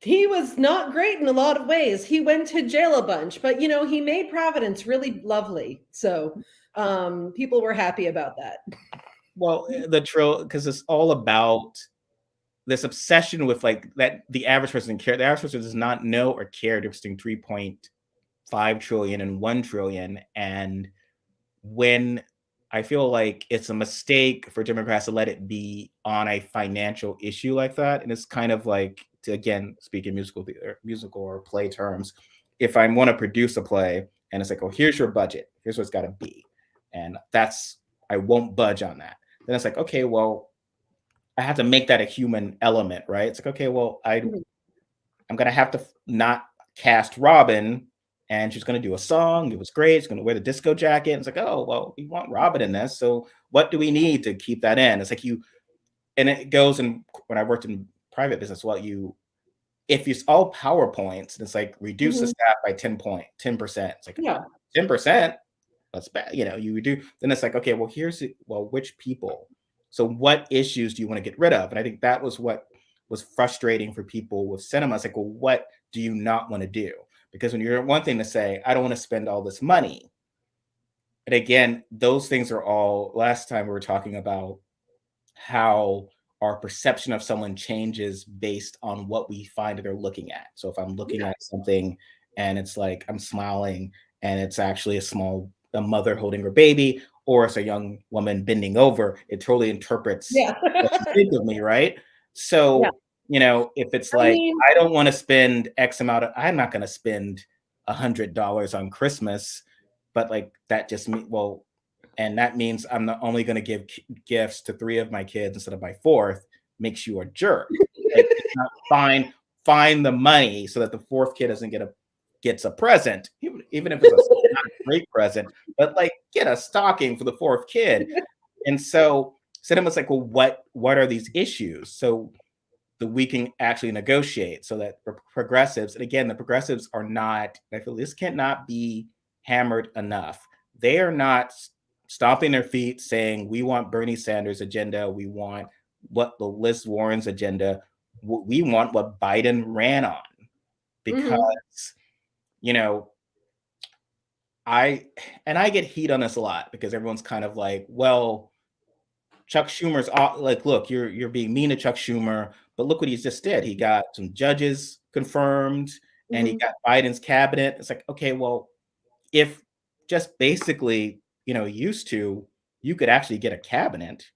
he was not great in a lot of ways. He went to jail a bunch, but he made Providence really lovely. So people were happy about that. well, the trill because it's all about this obsession with like that the average person care. The average person does not know or care difference between 3.5 trillion and 1 trillion. And when I feel like it's a mistake for Democrats to let it be on a financial issue like that. And it's kind of like, to again, speak in musical or play terms, if I want to produce a play and it's like, oh, here's your budget, here's what's got to be. And I won't budge on that. Then it's like, okay, well, I have to make that a human element, right? It's like, okay, well, Mhm. I'm gonna have to not cast Robyn, and she's gonna do a song. It was great. She's gonna wear the disco jacket. It's like, oh well, we want Robyn in this. So what do we need to keep that in? It's like and it goes in when I worked in private business. Well, if it's all PowerPoints, it's like reduce the Mhm. staff by 10%. It's like Yeah. 10%. that's bad. You know, you do. Then it's like, okay, well, well, which people? So what issues do you want to get rid of? And I think that was what was frustrating for people with cinema. It's like, well, what do you not want to do? Because when you're one thing to say, I don't want to spend all this money. And again, those things are all last time we were talking about how our perception of someone changes based on what we find that they're looking at. So if I'm looking Yeah. at something and it's like I'm smiling and it's actually a mother holding her baby, or it's a young woman bending over, it totally interprets Yeah. what you think of me, right? Yeah. So, if it's I like mean, I don't want to spend X amount of, I'm not going to spend $100 on Christmas, but like that just me, well, and that means I'm not only going to give gifts to three of my kids instead of my fourth, makes you a jerk. Like, it's not fine. Find the money so that the fourth kid doesn't gets a present, even if it's not a great present, but like get a stocking for the fourth kid. And so cinema's like, well, what are these issues? So that we can actually negotiate so that progressives, and again, the progressives are not, I feel this cannot be hammered enough. They are not stomping their feet saying, we want Bernie Sanders' agenda. We want what the Liz Warren's agenda. We want what Biden ran on mhm. because, you know, I, and I get heat on this a lot because everyone's kind of like, well, Chuck Schumer's like, look, you're being mean to Chuck Schumer, but look what he just did. He got some judges confirmed, and he Mhm. got Biden's cabinet. It's like, okay, well, if just basically, used to, you could actually get a cabinet,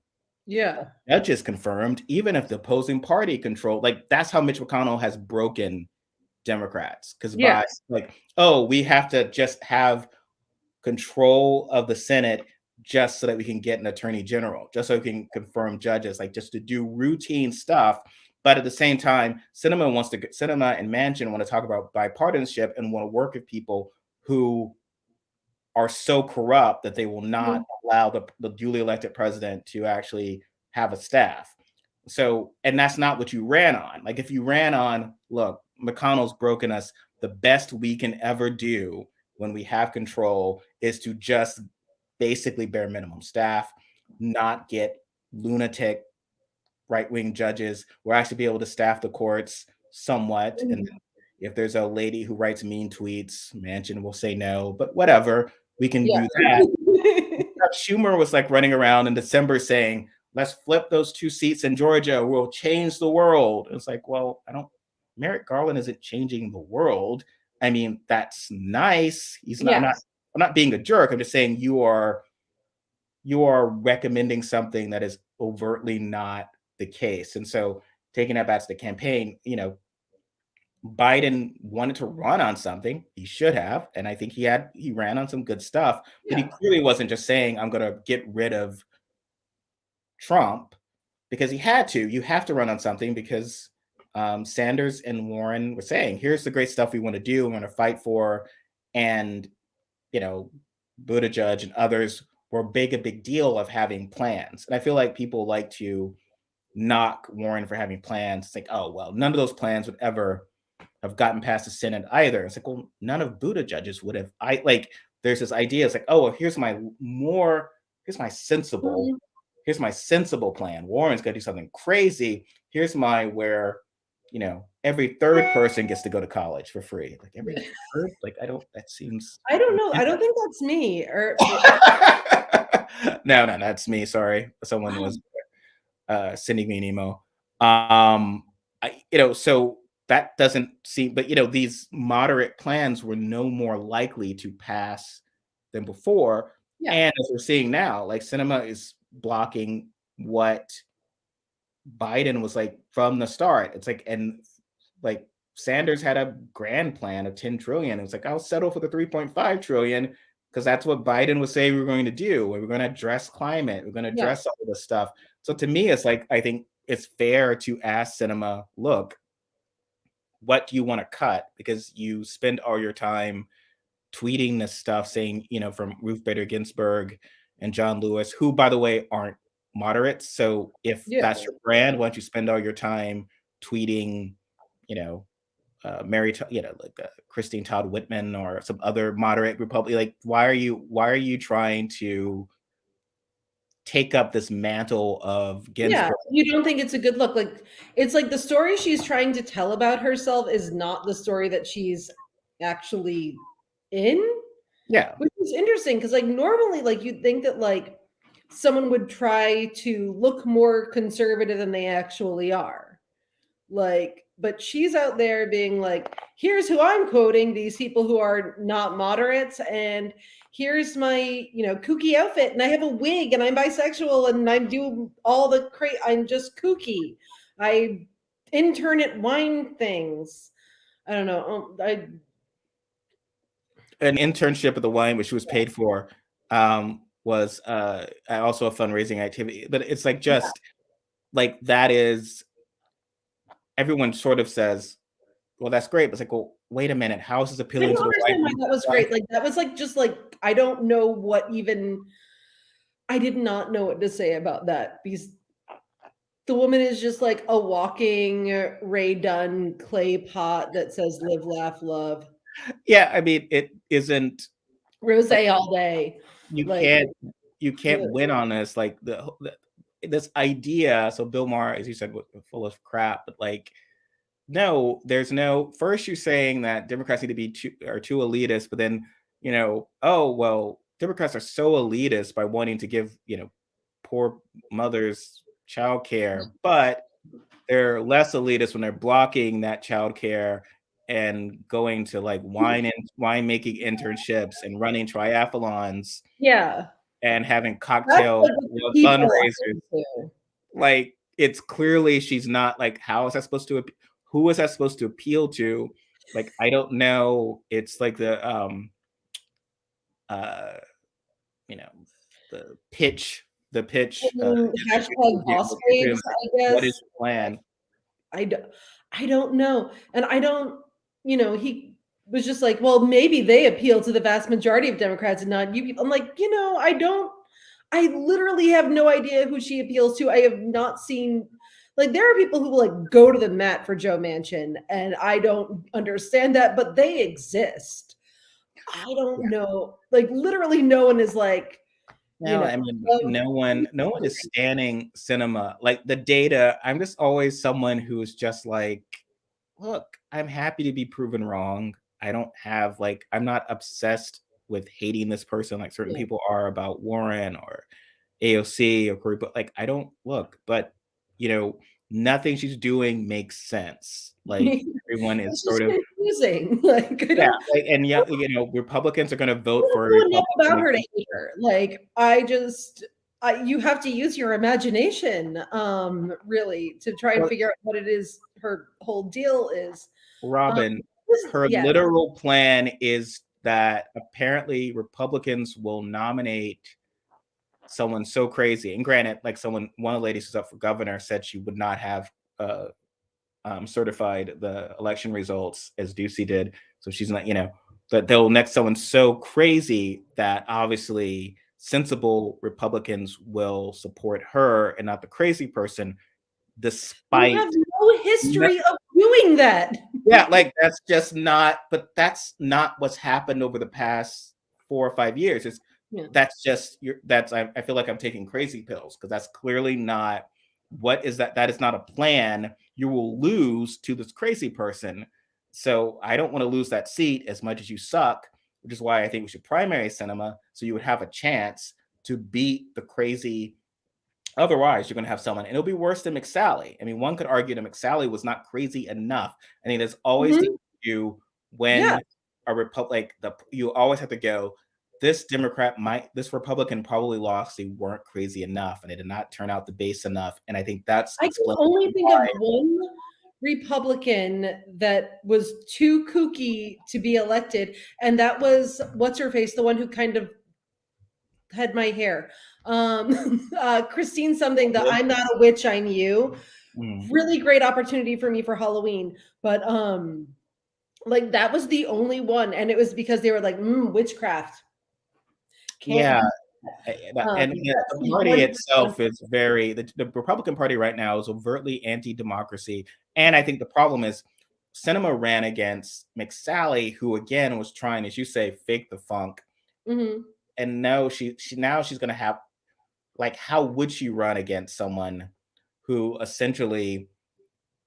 Yeah. judges confirmed, even if the opposing party controlled. Like that's how Mitch McConnell has broken Democrats, because by Yes. like, oh, we have to just have control of the Senate just so that we can get an attorney general, just so we can confirm judges, like just to do routine stuff. But at the same time, Cinema and Manchin want to talk about bipartisanship and want to work with people who are so corrupt that they will not Mhm. allow the duly elected president to actually have a staff. So, and that's not what you ran on. Like if you ran on, look, McConnell's broken us. The best we can ever do when we have control is to just basically bare minimum staff, not get lunatic right wing judges. We'll actually be able to staff the courts somewhat. And Mhm. if there's a lady who writes mean tweets, Manchin will say no, but whatever, we can Yeah. do that. Schumer was like running around in December saying, let's flip those two seats in Georgia. We'll change the world. It's like, well, Merrick Garland isn't changing the world. I mean, that's nice. Yes. I'm not being a jerk. I'm just saying you are recommending something that is overtly not the case. And so taking that back to the campaign, Biden wanted to run on something. He should have. And I think he ran on some good stuff, but he Yeah. clearly wasn't just saying, I'm going to get rid of Trump because he had to. You have to run on something because Sanders and Warren were saying, here's the great stuff we want to do, we want to fight for. And, you know, Buttigieg and others were a big deal of having plans. And I feel like people like to knock Warren for having plans. It's like, oh, well, none of those plans would ever have gotten past the Senate either. It's like, well, none of Buttigieg's would have. There's this idea. It's like, oh, well, here's my sensible, Mhm. plan. Warren's going to do something crazy. Here's my where, every third person gets to go to college for free. Like every third, like I don't. That seems. I don't know. I don't think that's me No, that's me. Sorry, someone was sending me an emo. So that doesn't seem, but these moderate plans were no more likely to pass than before. Yeah. And as we're seeing now, like cinema is blocking what Biden was like from the start. It's like, and like Sanders had a grand plan of 10 trillion. It's like, I'll settle for the 3.5 trillion because that's what Biden was saying we were going to do. We're going to address climate. We're going to Yeah. address all of this stuff. So to me, it's like, I think it's fair to ask cinema, look, what do you want to cut? Because you spend all your time tweeting this stuff saying, from Ruth Bader Ginsburg and John Lewis, who, by the way, aren't moderates. So if Yeah. that's your brand, why don't you spend all your time tweeting, you know, Christine Todd Whitman or some other moderate Republican. Like, why are you trying to take up this mantle of Yeah, Ginsburg? you don't think it's a good look. Like, it's like the story she's trying to tell about herself is not the story that she's actually in, Yeah. which is interesting because, like, normally, like, you'd think that, like, someone would try to look more conservative than they actually are. Like, but she's out there being like, here's who I'm quoting, these people who are not moderates, and here's my, kooky outfit, and I have a wig, and I'm bisexual, and I do all the I'm just kooky. I intern at wine things. I don't know. An internship at the wine, which she was paid for, was also a fundraising activity. But it's like, just like, that is, everyone sort of says, well, that's great. But it's like, well, wait a minute, how is this I appealing don't to the white understand why that was people? great. Like, that was like, just like, I don't know what even. I did not know what to say about that because the woman is just like a walking Ray Dunn clay pot that says live, laugh, love. Yeah, I mean, it isn't Rose like, all day. you Like, can't you ugh. can't win on this. Like, this idea. So Bill Maher, as you said, was full of crap. But like, no, there's no. First, you're saying that Democrats need to be too elitist, but then, oh well, Democrats are so elitist by wanting to give, poor mothers childcare, but they're less elitist when they're blocking that childcare and going to, like, wine making internships and running triathlons Yeah. and having That's cocktail like what the people are fundraisers. into. Like, it's clearly she's not, like, how is that supposed to who is that supposed to appeal to? Like, I don't know. It's like uh you know the pitch Hashtag boss babes, I what is guess. the plan? I don't, I don't know. And I don't, he was just like, well, maybe they appeal to the vast majority of Democrats and not you people. I'm like, I literally have no idea who she appeals to. I have not seen, like, there are people who will, like, go to the mat for Joe Manchin, and I don't understand that, but they exist. I don't know. Like, literally no one is like, No, I mean, oh, no one is standing cinema. Like, the data, I'm just always someone who is just like, look, I'm happy to be proven wrong. I don't have, like, I'm not obsessed with hating this person like certain yeah. people are about Warren or AOC or Cory, but, like, I don't look, but, you know, nothing she's doing makes sense. Like, everyone is It's just sort of, confusing. Like, I yeah, don't like, and yeah, Republicans are going to I vote don't for a know enough about Republican. her to hate her. Like, you have to use your imagination, really, to try and Well, figure out what it is her whole deal is. Um, Robyn, her yeah, literal plan is that apparently Republicans will nominate someone so crazy. And granted, like, one of the ladies who's up for governor said she would not have uh, certified the election results as Ducey did. So she's not, that they'll next someone so crazy that obviously sensible Republicans will support her and not the crazy person, you despite have no history of doing that. yeah, like, that's not what's happened over the past 4 or 5 years. Yeah. I feel like I'm taking crazy pills because that's clearly not that is not a plan. You will lose to this crazy person. So I don't want to lose that seat as much as you suck, which is why I think we should primary cinema so you would have a chance to beat the crazy. Otherwise, you're going to have someone, and it'll be worse than McSally. I mean, one could argue that McSally was not crazy enough. I think there's always the Mhm. issue Yeah. when a republic, you always have to go, this Republican probably lost. They weren't crazy enough, and they did not turn out the base enough. And I think that's I can explained only think of why. one Republican that was too kooky to be elected, and that was what's her face, the one who kind of had my hair. Christine something, the I'm not a witch, I'm you. Mm. Really great opportunity for me for Halloween. But like, that was the only one, and it was because they were like, witchcraft. Can't Yeah, do and that's the the party one. itself is the Republican Party right now is overtly anti-democracy, and I think the problem is Sinema ran against McSally, who again was trying, as you say, fake the funk. Mm-hmm. And no, now she's going to have, like, how would she run against someone who essentially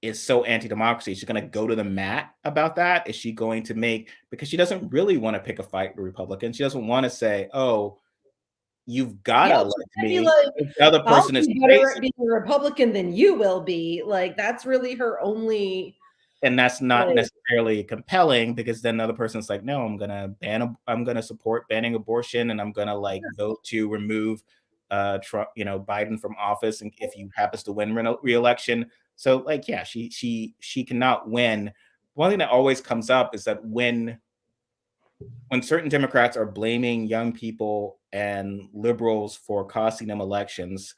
is so anti-democracy? She's going to go to the mat about that. Is she going to make, because she doesn't really want to pick a fight with Republicans. She doesn't want to say, "Oh, you've got Yeah, to she's elect gonna be me. like, The other I'll person is be better crazy." at being a Republican than you will be. Like, that's really her only, And that's not like, necessarily compelling, because then the other person's like, no, I'm gonna support banning abortion, and I'm gonna like vote to remove Trump, Biden from office, and if he happens to win re-election. So like, yeah, she cannot win. One thing that always comes up is that when certain Democrats are blaming young people and liberals for costing them elections,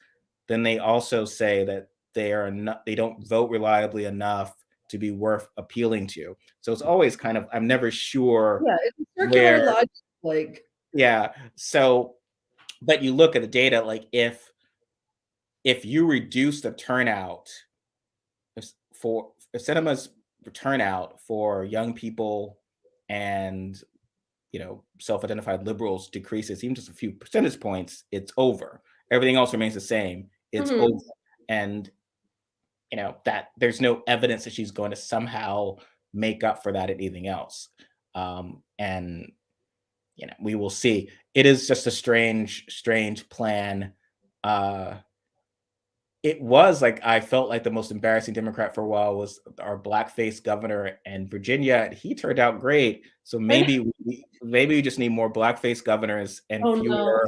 then they also say that they don't vote reliably enough to be worth appealing to. So it's always kind of, I'm never sure yeah, it's a circular where, logic. Like, yeah. So, but you look at the data, like if you reduce the turnout for cinema's turnout for young people and self-identified liberals decreases even just a few percentage points, it's over. Everything else remains the same. It's over. mhm. And that there's no evidence that she's going to somehow make up for that at anything else. And we will see. It is just a strange plan. Uh, it was like, I felt like the most embarrassing Democrat for a while was our blackface governor in Virginia. He turned out great. So I know. maybe we just need more blackface governors and Oh no.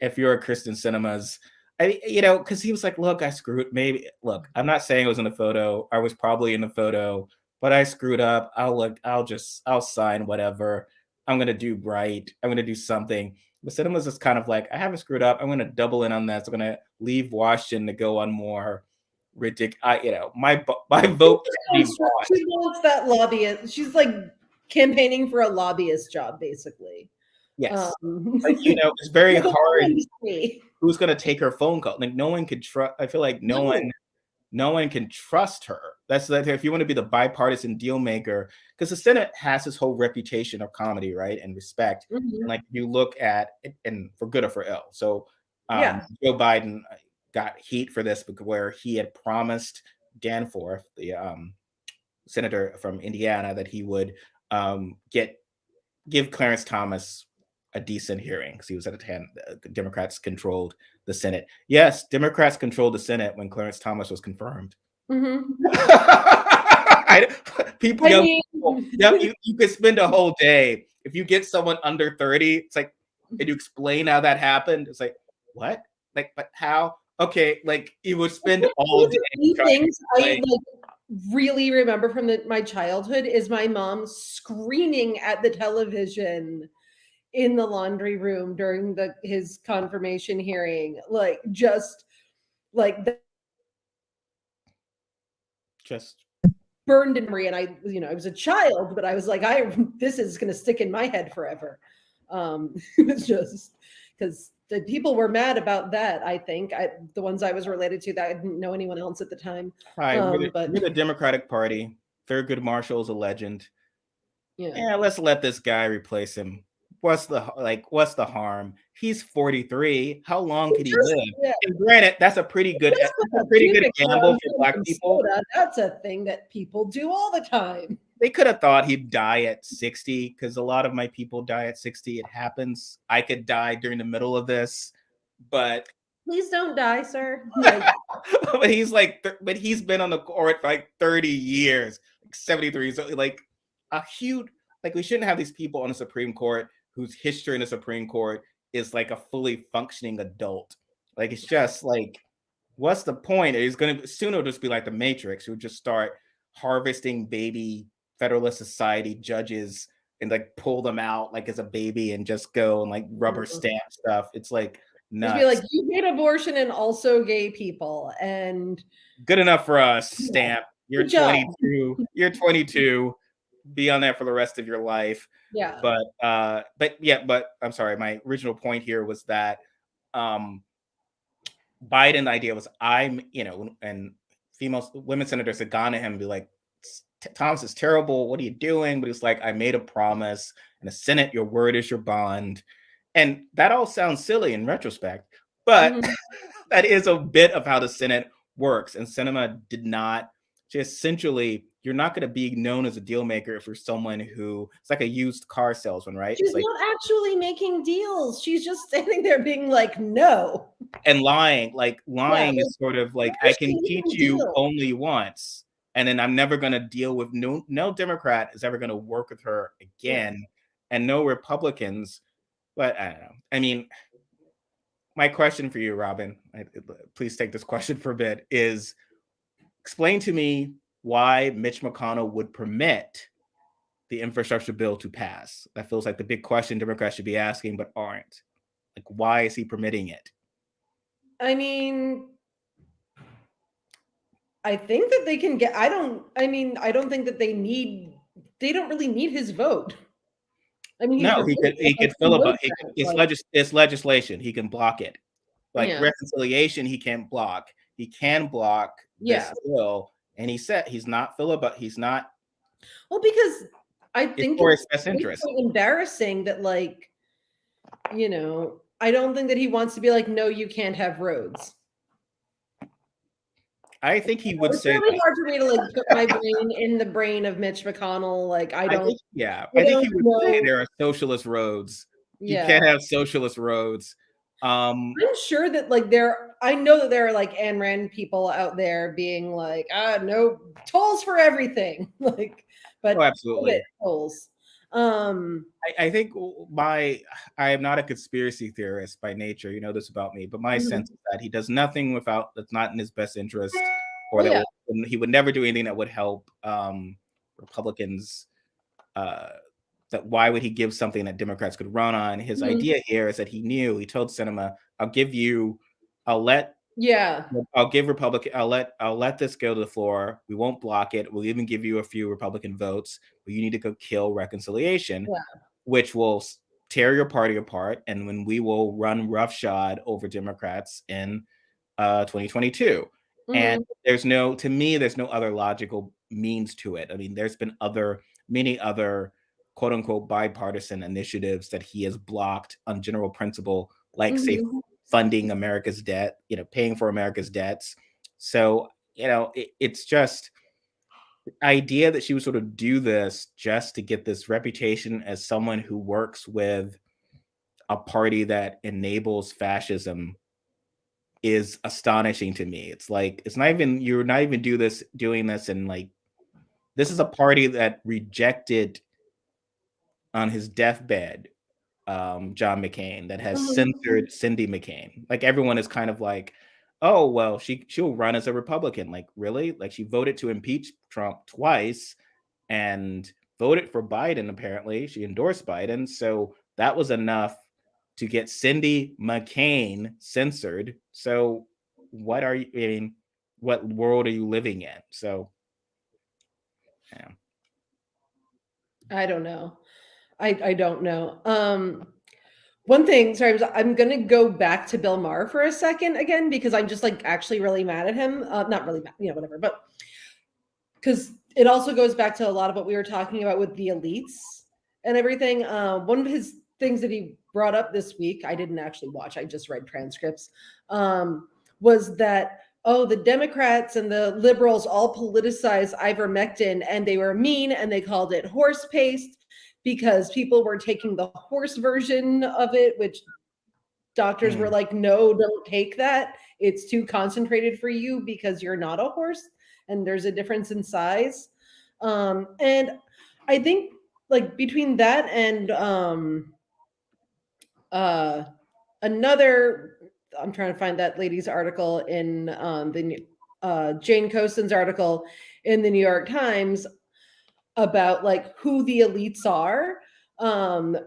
if you're a Kristen Cinemas. Because he was like, look, I screwed. Maybe look, I'm not saying I was in the photo. I was probably in the photo, but I screwed up. I'll sign whatever. I'm gonna do right. I'm gonna do something. But Cinemas is kind of like, I haven't screwed up. I'm gonna double in on this. I'm gonna leave Washington to go on more ridiculous. My vote can be bought. She wants that lobbyist. She's like campaigning for a lobbyist job, basically. Yes, Um, but it's very for the whole hard. industry. Who's gonna take her phone call? Like, no one could trust. I feel like No. no one can trust her. That's like, if you want to be the bipartisan deal maker, because the Senate has this whole reputation of comedy, right, and respect. And Mhm. like, you look at it, and for good or for ill. So Yeah. Joe Biden got heat for this, because where he had promised Danforth, the senator from Indiana, that he would give Clarence Thomas a decent hearing, because he was at a time Democrats controlled the Senate. Yes, Democrats controlled the Senate when Clarence Thomas was confirmed. Mhm. People, I young mean, people, yeah, you could spend a whole day if you get someone under 30. It's like, and you explain how that happened. It's like, what? Like, but how? Okay, like, you would spend all one of day the few trying to things I explain. like really remember from my childhood is my mom screaming at the television in the laundry room during his confirmation hearing, like just like that Just burned in memory. And I was a child, but I was like, this is going to stick in my head forever. It was just because the people were mad about that. I think the ones I was related to, that I didn't know anyone else at the time. hi, But we're the Democratic Party. Thurgood Marshall is a legend. yeah, Yeah, let's let this guy replace him. What's the harm? He's 43. How long could he just live? yeah, And granted, that's a just with a pretty good pubic hair gamble on for top black of people. soda. That's a thing that people do all the time. They could have thought he'd die at 60, because a lot of my people die at 60. It happens. I could die during the middle of this, but Please don't die, sir. Like, but he's been on the court for like 30 years, like 73. So like, a huge, like, we shouldn't have these people on the Supreme Court whose history in the Supreme Court is like a fully functioning adult. Like, it's just like, what's the point? It's gonna soon it'll just be like the Matrix. You'll just start harvesting baby Federalist Society judges and like pull them out like as a baby and just go and like rubber stamp stuff. It's like just be like, nuts. you hate abortion and also gay people, and Good enough for us, yeah, Stamp. You're good job. 22. You're 22. Be on that for the rest of your life. Yeah. But I'm sorry. My original point here was that um, Biden idea was, and women senators had gone to him and be like, Thomas is terrible. What are you doing? But he's like, I made a promise. In the Senate, your word is your bond. And that all sounds silly in retrospect, but Mhm. that is a bit of how the Senate works. And Sinema did not just essentially, you're not going to be known as a deal maker if you're someone who it's like a used car salesman, right? She's It's like, not actually making deals. She's just standing there being like, no. and lying, like Yeah, lying like, is sort of why like, I is she can teach making you deals? only once. And then I'm never going to deal with no Democrat is ever going to work with her Yeah. again. And no Republicans, but I don't know. I mean, my question for you, Robyn, please take this question for a bit, is explain to me why Mitch McConnell would permit the infrastructure bill to pass. That feels like the big question Democrats should be asking, but aren't. Like, why is he permitting it? I mean, I think that they can get, I don't think that they don't really need his vote. I mean, he's No, ridiculous. he Like, could who filibuster. would that? Like, It's legislation. He can block it. Like yeah. reconciliation, he can't block. He can block this Yeah. bill, and he said he's not filibuster. He's not. Well, because I It's think for it's his best really interest. quite embarrassing that, like, I don't think that he wants to be like, no, you can't have roads. I think he would It's say really that. hard for me to like put my brain in the brain of Mitch McConnell. Like, I I don't, think, yeah, I I think don't he would say know. there are socialist roads. You Yeah. can't have socialist roads. I'm sure that like I know that there are like Ayn Rand people out there being like, no tolls for everything. Like, Oh, but absolutely. tolls. Um, I think I am not a conspiracy theorist by nature. You know this about me, but my mhm. sense is that he does nothing that's not in his best interest, or Oh that yeah. he would never do anything that would help Republicans. That why would he give something that Democrats could run on? His Mhm. idea here is that he told Sinema, I'll let Yeah. I'll give Republican. I'll let this go to the floor. We won't block it. We'll even give you a few Republican votes, but you need to go kill reconciliation, Yeah. which will tear your party apart, and when we will run roughshod over Democrats in 2022. And Mhm. to me, there's no other logical means to it. I mean, there's been many other quote unquote bipartisan initiatives that he has blocked on general principle, like say Mhm. funding America's debt, paying for America's debts. So, it's just the idea that she would sort of do this just to get this reputation as someone who works with a party that enables fascism is astonishing to me. It's like you're not even doing this, and like this is a party that rejected on his deathbed John McCain, that has Mhm. censored Cindy McCain. Like everyone is kind of like, oh well, she'll run as a Republican. Like really? Like she voted to impeach Trump twice and voted for Biden. Apparently, she endorsed Biden, so that was enough to get Cindy McCain censored. So what are you? I mean, what world are you living in? So yeah. I don't know. I don't know. One thing, sorry, I'm gonna go back to Bill Maher for a second again because I'm just like actually really mad at him. Not really mad, whatever, but because it also goes back to a lot of what we were talking about with the elites and everything. One of his things that he brought up this week, I didn't actually watch, I just read transcripts, was that, oh, the Democrats and the liberals all politicized ivermectin and they were mean and they called it horse paste because people were taking the horse version of it, which doctors were Mm. like, no, don't take that. It's too concentrated for you because you're not a horse and there's a difference in size. And I think like between that and uh, another, I'm trying to find that lady's article in the Jane Costen's article in the New York Times about like who the elites are. Um,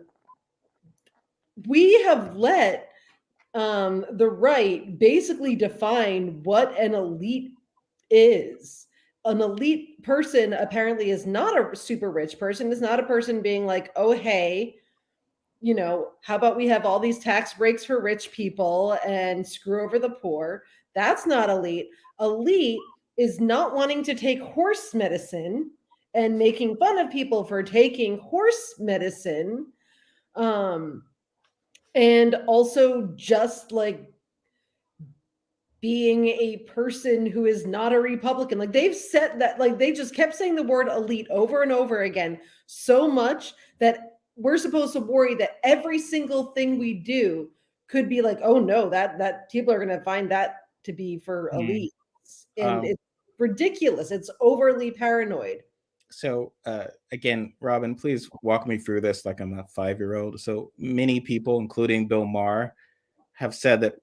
we have let the right basically define what an elite is. An elite person apparently is not a super rich person, is not a person being like, oh, hey, how about we have all these tax breaks for rich people and screw over the poor? That's not elite. Elite is not wanting to take horse medicine and making fun of people for taking horse medicine. And also just like being a person who is not a Republican. Like they've said that, like they just kept saying the word elite over and over again so much that we're supposed to worry that every single thing we do could be like, oh no, that people are going to find that to be for elites. And it's ridiculous. It's overly paranoid. So again, Robyn, please walk me through this like I'm a 5-year-old. So many people, including Bill Maher, have said that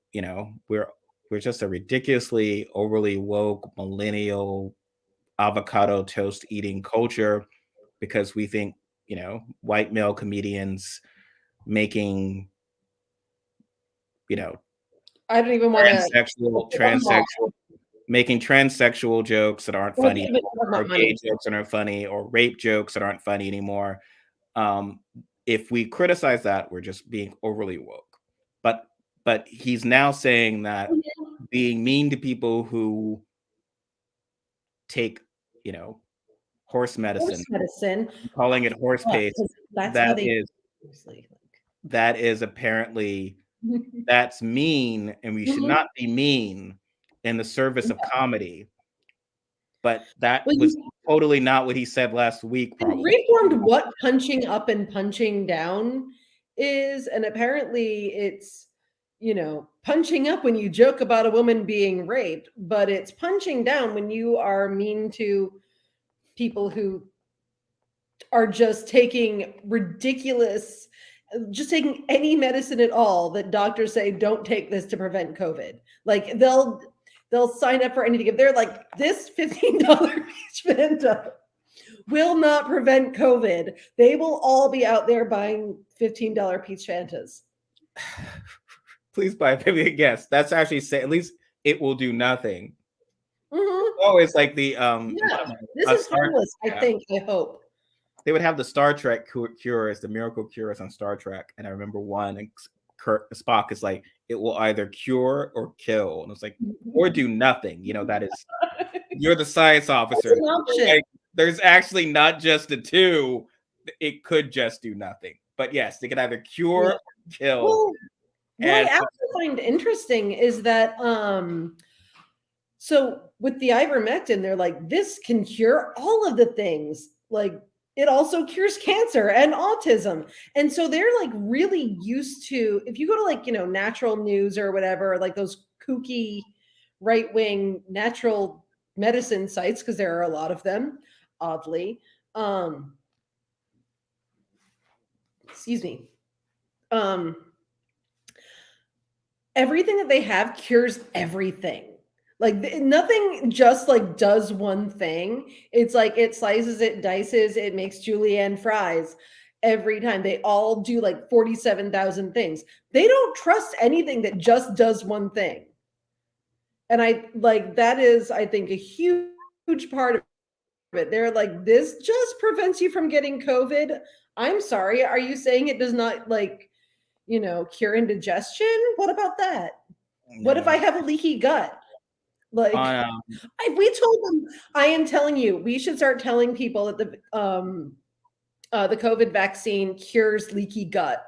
we're just a ridiculously overly woke millennial avocado toast eating culture because we think white male comedians making I don't even want to transsexual making transsexual jokes that aren't funny, or gay jokes that aren't funny, or rape jokes that aren't funny anymore. If we criticize that, we're just being overly woke. But he's now saying that being mean to people who take, horse medicine, calling it horse paste, that is apparently that's mean, and we should not be mean in the service of comedy. But that was totally not what he said last week, probably. Reformed what punching up and punching down is, and apparently it's, punching up when you joke about a woman being raped, but it's punching down when you are mean to people who are just taking any medicine at all that doctors say don't take this to prevent COVID. Like they'll sign up for anything. If they're like, this $15 peach Fanta will not prevent COVID, they will all be out there buying $15 peach Fantas. Please buy maybe a guess. That's actually at least it will do nothing. Mm-hmm. Always like the this is harmless, I think. I hope they would have the Star Trek cures, the miracle cures on Star Trek, and I remember one, and Spock is like, it will either cure or kill, and it's like, or do nothing. That is, you're the science officer. Like, there's actually not just the two. It could just do nothing. But yes, they could either cure or kill. Well, what I actually find interesting is that so with the ivermectin, they're like, this can cure all of the things. Like it also cures cancer and autism. And so they're like really used to, if you go to like, natural news or whatever, like those kooky right-wing natural medicine sites, because there are a lot of them, oddly. Excuse me. Everything that they have cures everything. Like nothing just like does one thing. It's like it slices, it dices, it makes julienne fries every time. They all do like 47,000 things. They don't trust anything that just does one thing. And that is, I think, a huge part of it. They're like, this just prevents you from getting COVID. I'm sorry. Are you saying it does not cure indigestion? What about that? No. What if I have a leaky gut? Like we told them, I am telling you, we should start telling people that the COVID vaccine cures leaky gut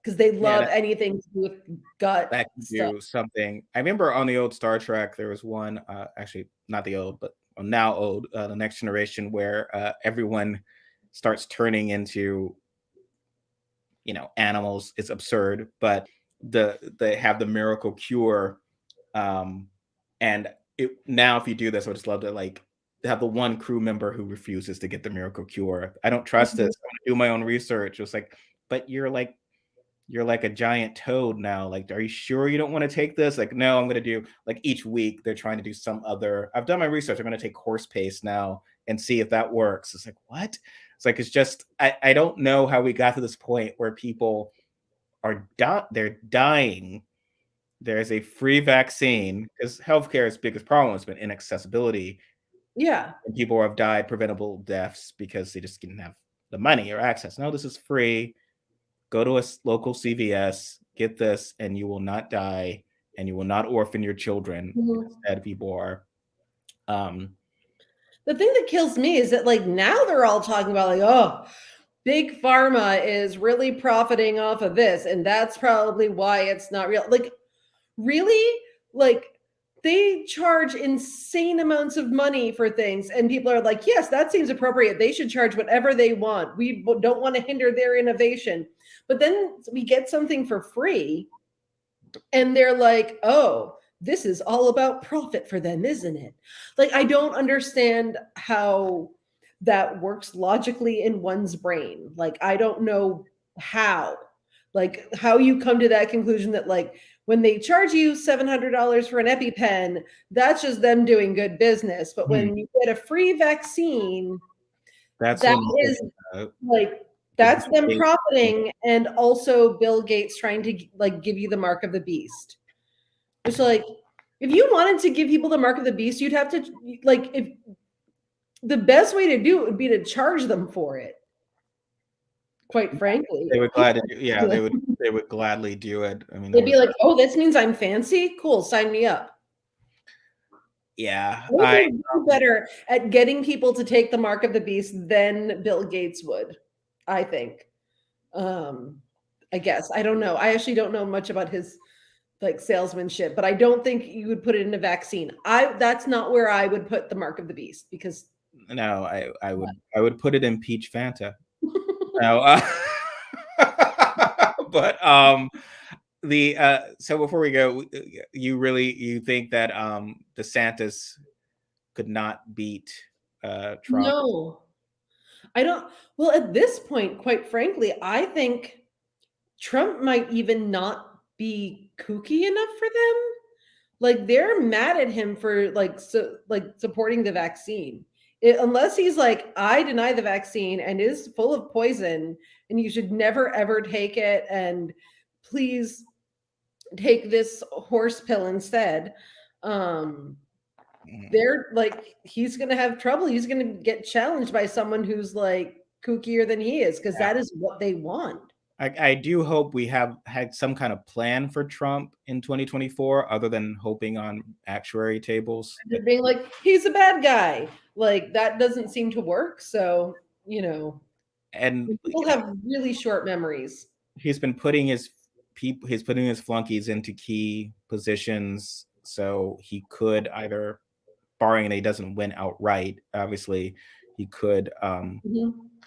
because they love anything to do with gut that can do something. I remember on the old Star Trek, there was one, actually not the old, but now old, the Next Generation, where everyone starts turning into animals. It's absurd, but they have the miracle cure, and now if you do this, I would just love to have the one crew member who refuses to get the miracle cure. I don't trust this. I'm gonna do my own research. It's like, but you're like a giant toad now. Like, are you sure you don't want to take this? Like, no, I'm gonna do like each week they're trying to do some other. I've done my research. I'm gonna take horse paste now and see if that works. It's like, what? It's like, it's just I don't know how we got to this point where people are they're dying. There's a free vaccine because healthcare's biggest problem has been inaccessibility. Yeah. And people have died preventable deaths because they just didn't have the money or access. No, this is free. Go to a local CVS, get this, and you will not die, and you will not orphan your children. Instead, people are. The thing that kills me is that like now they're all talking about like, oh, big pharma is really profiting off of this, and that's probably why it's not real. Like, really? Like, they charge insane amounts of money for things, and people are like, yes, that seems appropriate. They should charge whatever they want. We don't want to hinder their innovation. But then we get something for free, and they're like, oh, this is all about profit for them, isn't it? Like, I don't understand how that works logically in one's brain. Like, I don't know how, like, how you come to that conclusion that, like, when they charge you $700 for an EpiPen, that's just them doing good business. But when you get a free vaccine, That's that when is like, that's them profiting, and also Bill Gates trying to like give you the mark of the beast. It's like, if you wanted to give people the mark of the beast, you'd have to like, if the best way to do it would be to charge them for it. Quite frankly, they would they would gladly do it. I mean, they'd be like, "Oh, this means I'm fancy. Cool, sign me up." yeah, They do better at getting people to take the mark of the beast than Bill Gates would, I think. I guess I don't know. I actually don't know much about his like salesmanship, but I don't think you would put it in a vaccine. That's not where I would put the mark of the beast, because no, I would put it in peach Fanta. No, but so before we go, you think that DeSantis could not beat Trump? No, I don't. Well, at this point, quite frankly, I think Trump might even not be kooky enough for them. Like, they're mad at him for like supporting the vaccine. Unless he's like, I deny the vaccine and is full of poison, and you should never ever take it, and please take this horse pill instead. They're like, he's gonna have trouble. He's gonna get challenged by someone who's like kookier than he is, because that is what they want. I do hope we have had some kind of plan for Trump in 2024, other than hoping on actuary tables. Just being like, he's a bad guy. Like, that doesn't seem to work. So, And people have really short memories. he's been putting his flunkies into key positions, so he could either, barring that he doesn't win outright, obviously, he could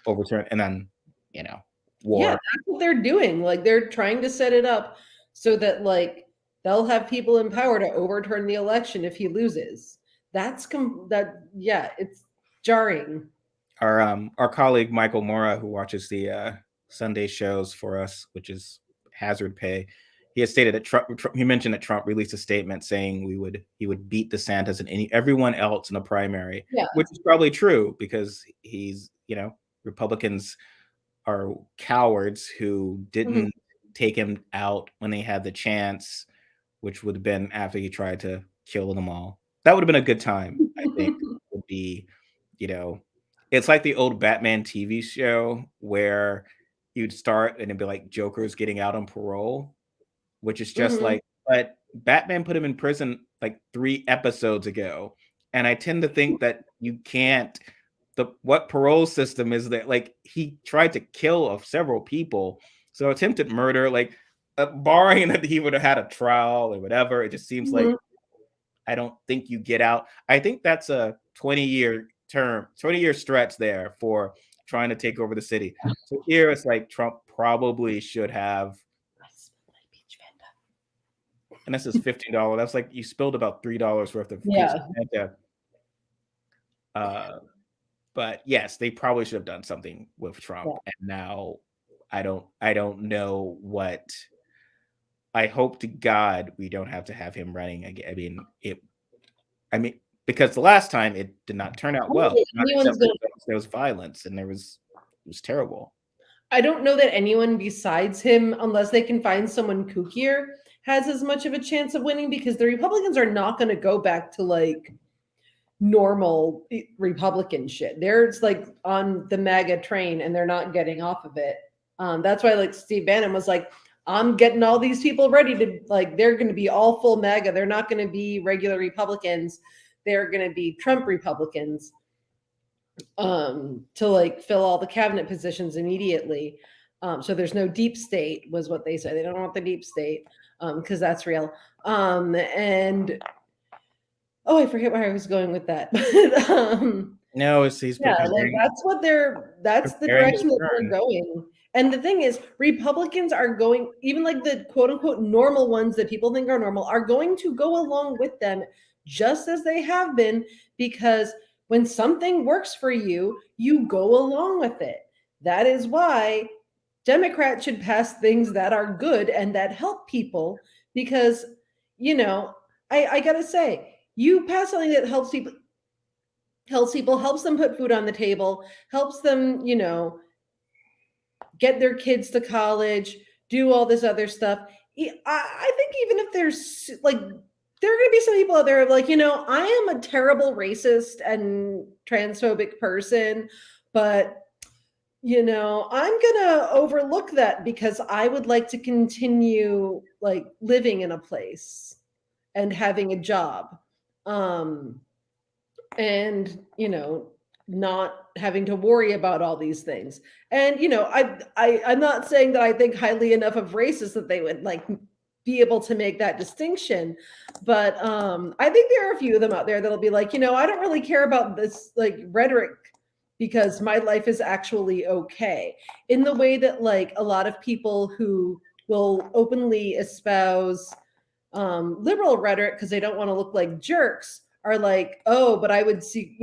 overturn, and then war. Yeah, that's what they're doing. Like, they're trying to set it up so that like they'll have people in power to overturn the election if he loses. It's jarring. Our colleague Michael Mora, who watches the Sunday shows for us, which is hazard pay, he has stated that he mentioned that Trump released a statement saying he would beat DeSantis and everyone else in the primary, which is probably true, because he's, Republicans are cowards who didn't take him out when they had the chance, which would have been after he tried to kill them all. That would have been a good time, I think. Would be, it's like the old Batman TV show where you'd start and it'd be like Joker's getting out on parole, which is just like, but Batman put him in prison like 3 episodes ago. And I tend to think that you can't, what parole system is that? Like, he tried to kill several people. So attempted murder, like, barring that he would have had a trial or whatever, it just seems like, I don't think you get out. I think that's a 20-year stretch there for trying to take over the city. So here it's like Trump probably should have. And this is $15. That's like you spilled about $3 worth of Fanta. But yes, they probably should have done something with Trump. And now I don't know what. I hope to God we don't have to have him running again. I mean, because the last time it did not turn out well. There was violence and it was terrible. I don't know that anyone besides him, unless they can find someone kookier, has as much of a chance of winning, because the Republicans are not going to go back to like normal Republican shit. They're like on the MAGA train and they're not getting off of it. That's why like Steve Bannon was like, I'm getting all these people ready to, like, they're going to be all full MAGA. They're not going to be regular Republicans. They're going to be Trump Republicans. to like fill all the cabinet positions immediately. So there's no deep state, was what they said. They don't want the deep state because that's real. And oh, I forget where I was going with that. But No, he's yeah, like preparing that's the preparing his direction that they're turn. going. And the thing is, Republicans are going, even like the quote unquote normal ones that people think are normal, are going to go along with them just as they have been, because when something works for you, you go along with it. That is why Democrats should pass things that are good and that help people, because, you know, I gotta say, you pass something that helps people, helps them put food on the table, helps them, get their kids to college, do all this other stuff. I think even if there's like, there are going to be some people out there like, I am a terrible racist and transphobic person, but I'm going to overlook that because I would like to continue like living in a place and having a job. Um, and not having to worry about all these things. And I'm not saying that I think highly enough of racists that they would like be able to make that distinction, but I think there are a few of them out there that'll be like, I don't really care about this like rhetoric because my life is actually okay, in the way that like a lot of people who will openly espouse liberal rhetoric because they don't want to look like jerks are like, oh, but I would see,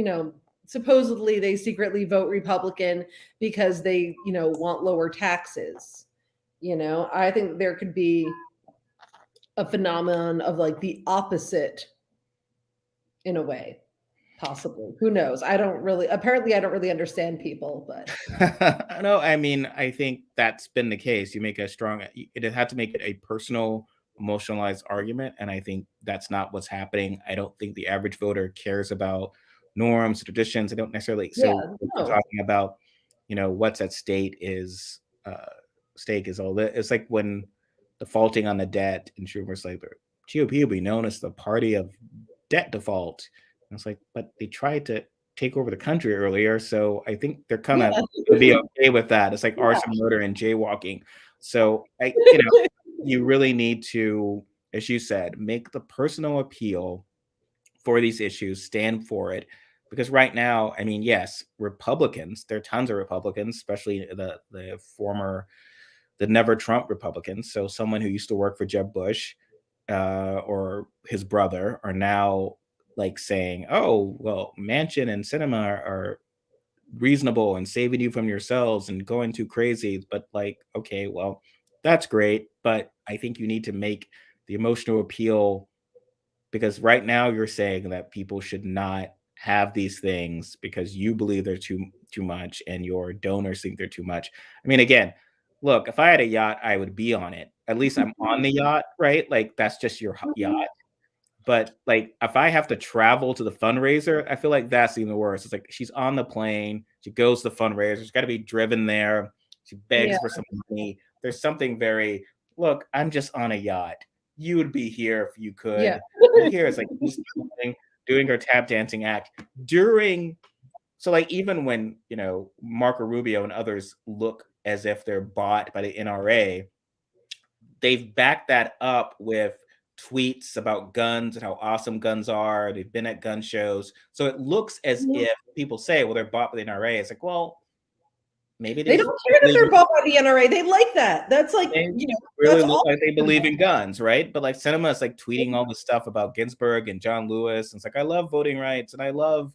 supposedly they secretly vote Republican because they, want lower taxes. I think there could be a phenomenon of like the opposite in a way, possibly. Who knows? Apparently, I don't really understand people, but No, I mean, I think that's been the case. You make a strong, it had to make it a personal, emotionalized argument. And I think that's not what's happening. I don't think the average voter cares about norms, traditions. I don't necessarily. yeah, So what you're no, talking about, what's at stake is all that. It's like when defaulting on the debt and Schumer's like, the GOP will be known as the party of debt default. And it's like, but they tried to take over the country earlier. So I think they're kind of yeah, to be okay with that. It's like yeah, arson, murder, and jaywalking. So you really need to, as you said, make the personal appeal for these issues, stand for it. Because right now, I mean, yes, Republicans, there are tons of Republicans, especially the never Trump Republicans. So someone who used to work for Jeb Bush or his brother are now like saying, "Oh, well, Manchin and Cinema are reasonable and saving you from yourselves and going too crazy." But like, okay, well, that's great, but I think you need to make the emotional appeal, because right now you're saying that people should not have these things because you believe they're too much and your donors think they're too much. I mean, again, look, if I had a yacht, I would be on it. At least I'm on the yacht, right? Like that's just your yacht. But like if I have to travel to the fundraiser, I feel like that's even worse. It's like she's on the plane, she goes to the fundraiser, she's got to be driven there, she begs yeah, for some money. There's something very, look, I'm just on a yacht. You would be here if you yeah, could. And here it's like she's doing her tap dancing act during. So like even when Marco Rubio and others look as if they're bought by the NRA, they've backed that up with tweets about guns and how awesome guns are. They've been at gun shows. So it looks as yeah. if people say, well, they're bought by the NRA. It's like, well, maybe They they don't care that they're really, bought by the NRA. They like that. That's like, they really that's look all. like they believe in guns, right? But like Cinema is like tweeting all this stuff about Ginsburg and John Lewis. And it's like, I love voting rights and I love,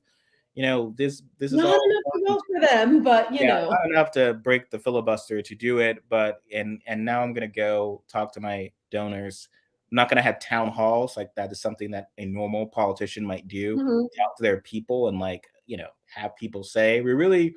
this is Not all enough to vote for them, but yeah, not enough to break the filibuster to do it, but and now I'm gonna go talk to my donors. I'm not gonna have town halls, like that is something that a normal politician might do. Mhm, Talk to their people and like, have people say, we really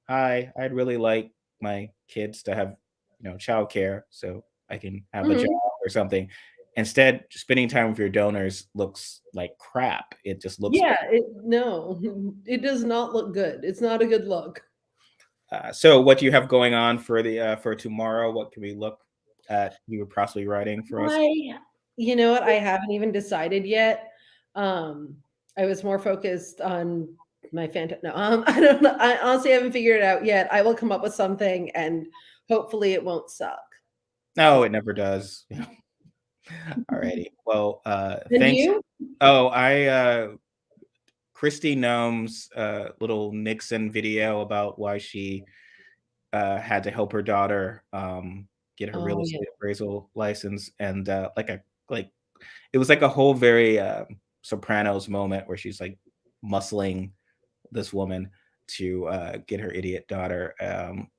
hi, I'd really like my kids to have, childcare so I can have a job mhm. or something. Instead, spending time with your donors looks like crap. It just looks bad. Yeah, no, it does not look good. It's not a good look. So what do you have going on for the for tomorrow? What can we look at you were possibly writing for us? You know what? I haven't even decided yet. Um, I was more focused on my phantom. No, I don't know. I honestly haven't figured it out yet. I will come up with something, and hopefully, it won't suck. No, it never does. Alrighty. Well, And thanks. you? Oh, Christy Gnome's little Nixon video about why she had to help her daughter get her real Oh yeah. estate appraisal license, and like it was like a whole very Sopranos moment where she's like muscling this woman to get her idiot daughter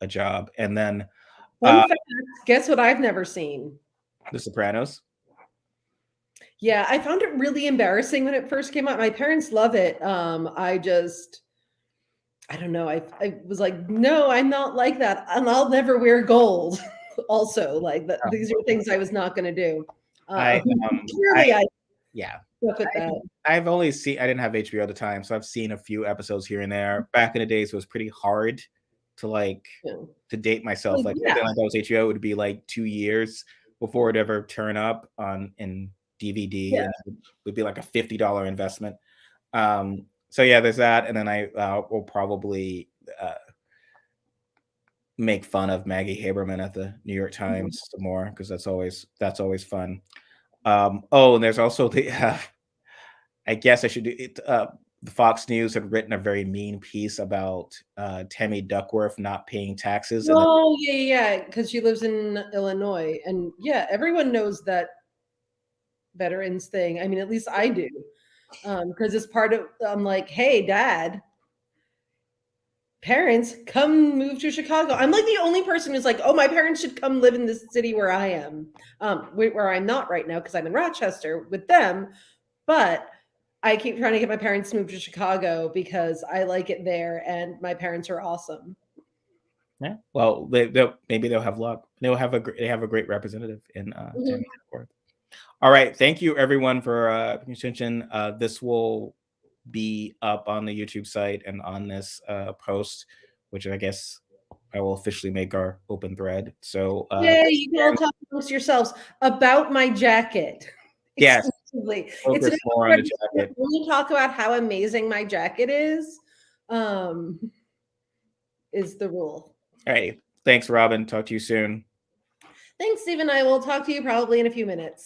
a job, and then Fun fact. Guess what I've never seen. The Sopranos. Yeah, I found it really embarrassing when it first came out. My parents love it. I don't know. I was like, no, I'm not like that, and I'll never wear gold. Also, like that, these are things I was not going to do. Clearly, I Yeah. stuck with that. I've only seen. I didn't have HBO at the time, so I've seen a few episodes here and there. Back in the days, it was pretty hard to to date myself. Well, Like yeah. something like that was HBO, it would be like 2 years before it'd ever turn up on in DVD, Yeah. and it would be like a $50 investment. So yeah, there's that, and then I will probably make fun of Maggie Haberman at the New York Times some more because that's always fun. Oh, and there's also the I guess I should do it. The Fox News had written a very mean piece about Tammy Duckworth not paying taxes, and Oh, yeah, because she lives in Illinois, and yeah, everyone knows that veterans thing. I mean, at least I do, because it's part of. I'm like, hey, Dad, parents, come move to Chicago. I'm like the only person who's like, oh, my parents should come live in this city where I am, where I'm not right now because I'm in Rochester with them, but I keep trying to get my parents to move to Chicago because I like it there, and my parents are awesome. yeah, well, maybe they'll have luck. They have a great representative in Tammy Duckworth. All right, thank you everyone for paying attention. This will be up on the YouTube site and on this post, which I guess I will officially make our open thread. So Yay, you can all talk amongst yourselves about my jacket. yes, Exclusively. It's focus an more on the jacket. only talk about how amazing my jacket is the rule. All right, thanks, Robyn. Talk to you soon. Thanks, Stephen. I will talk to you probably in a few minutes.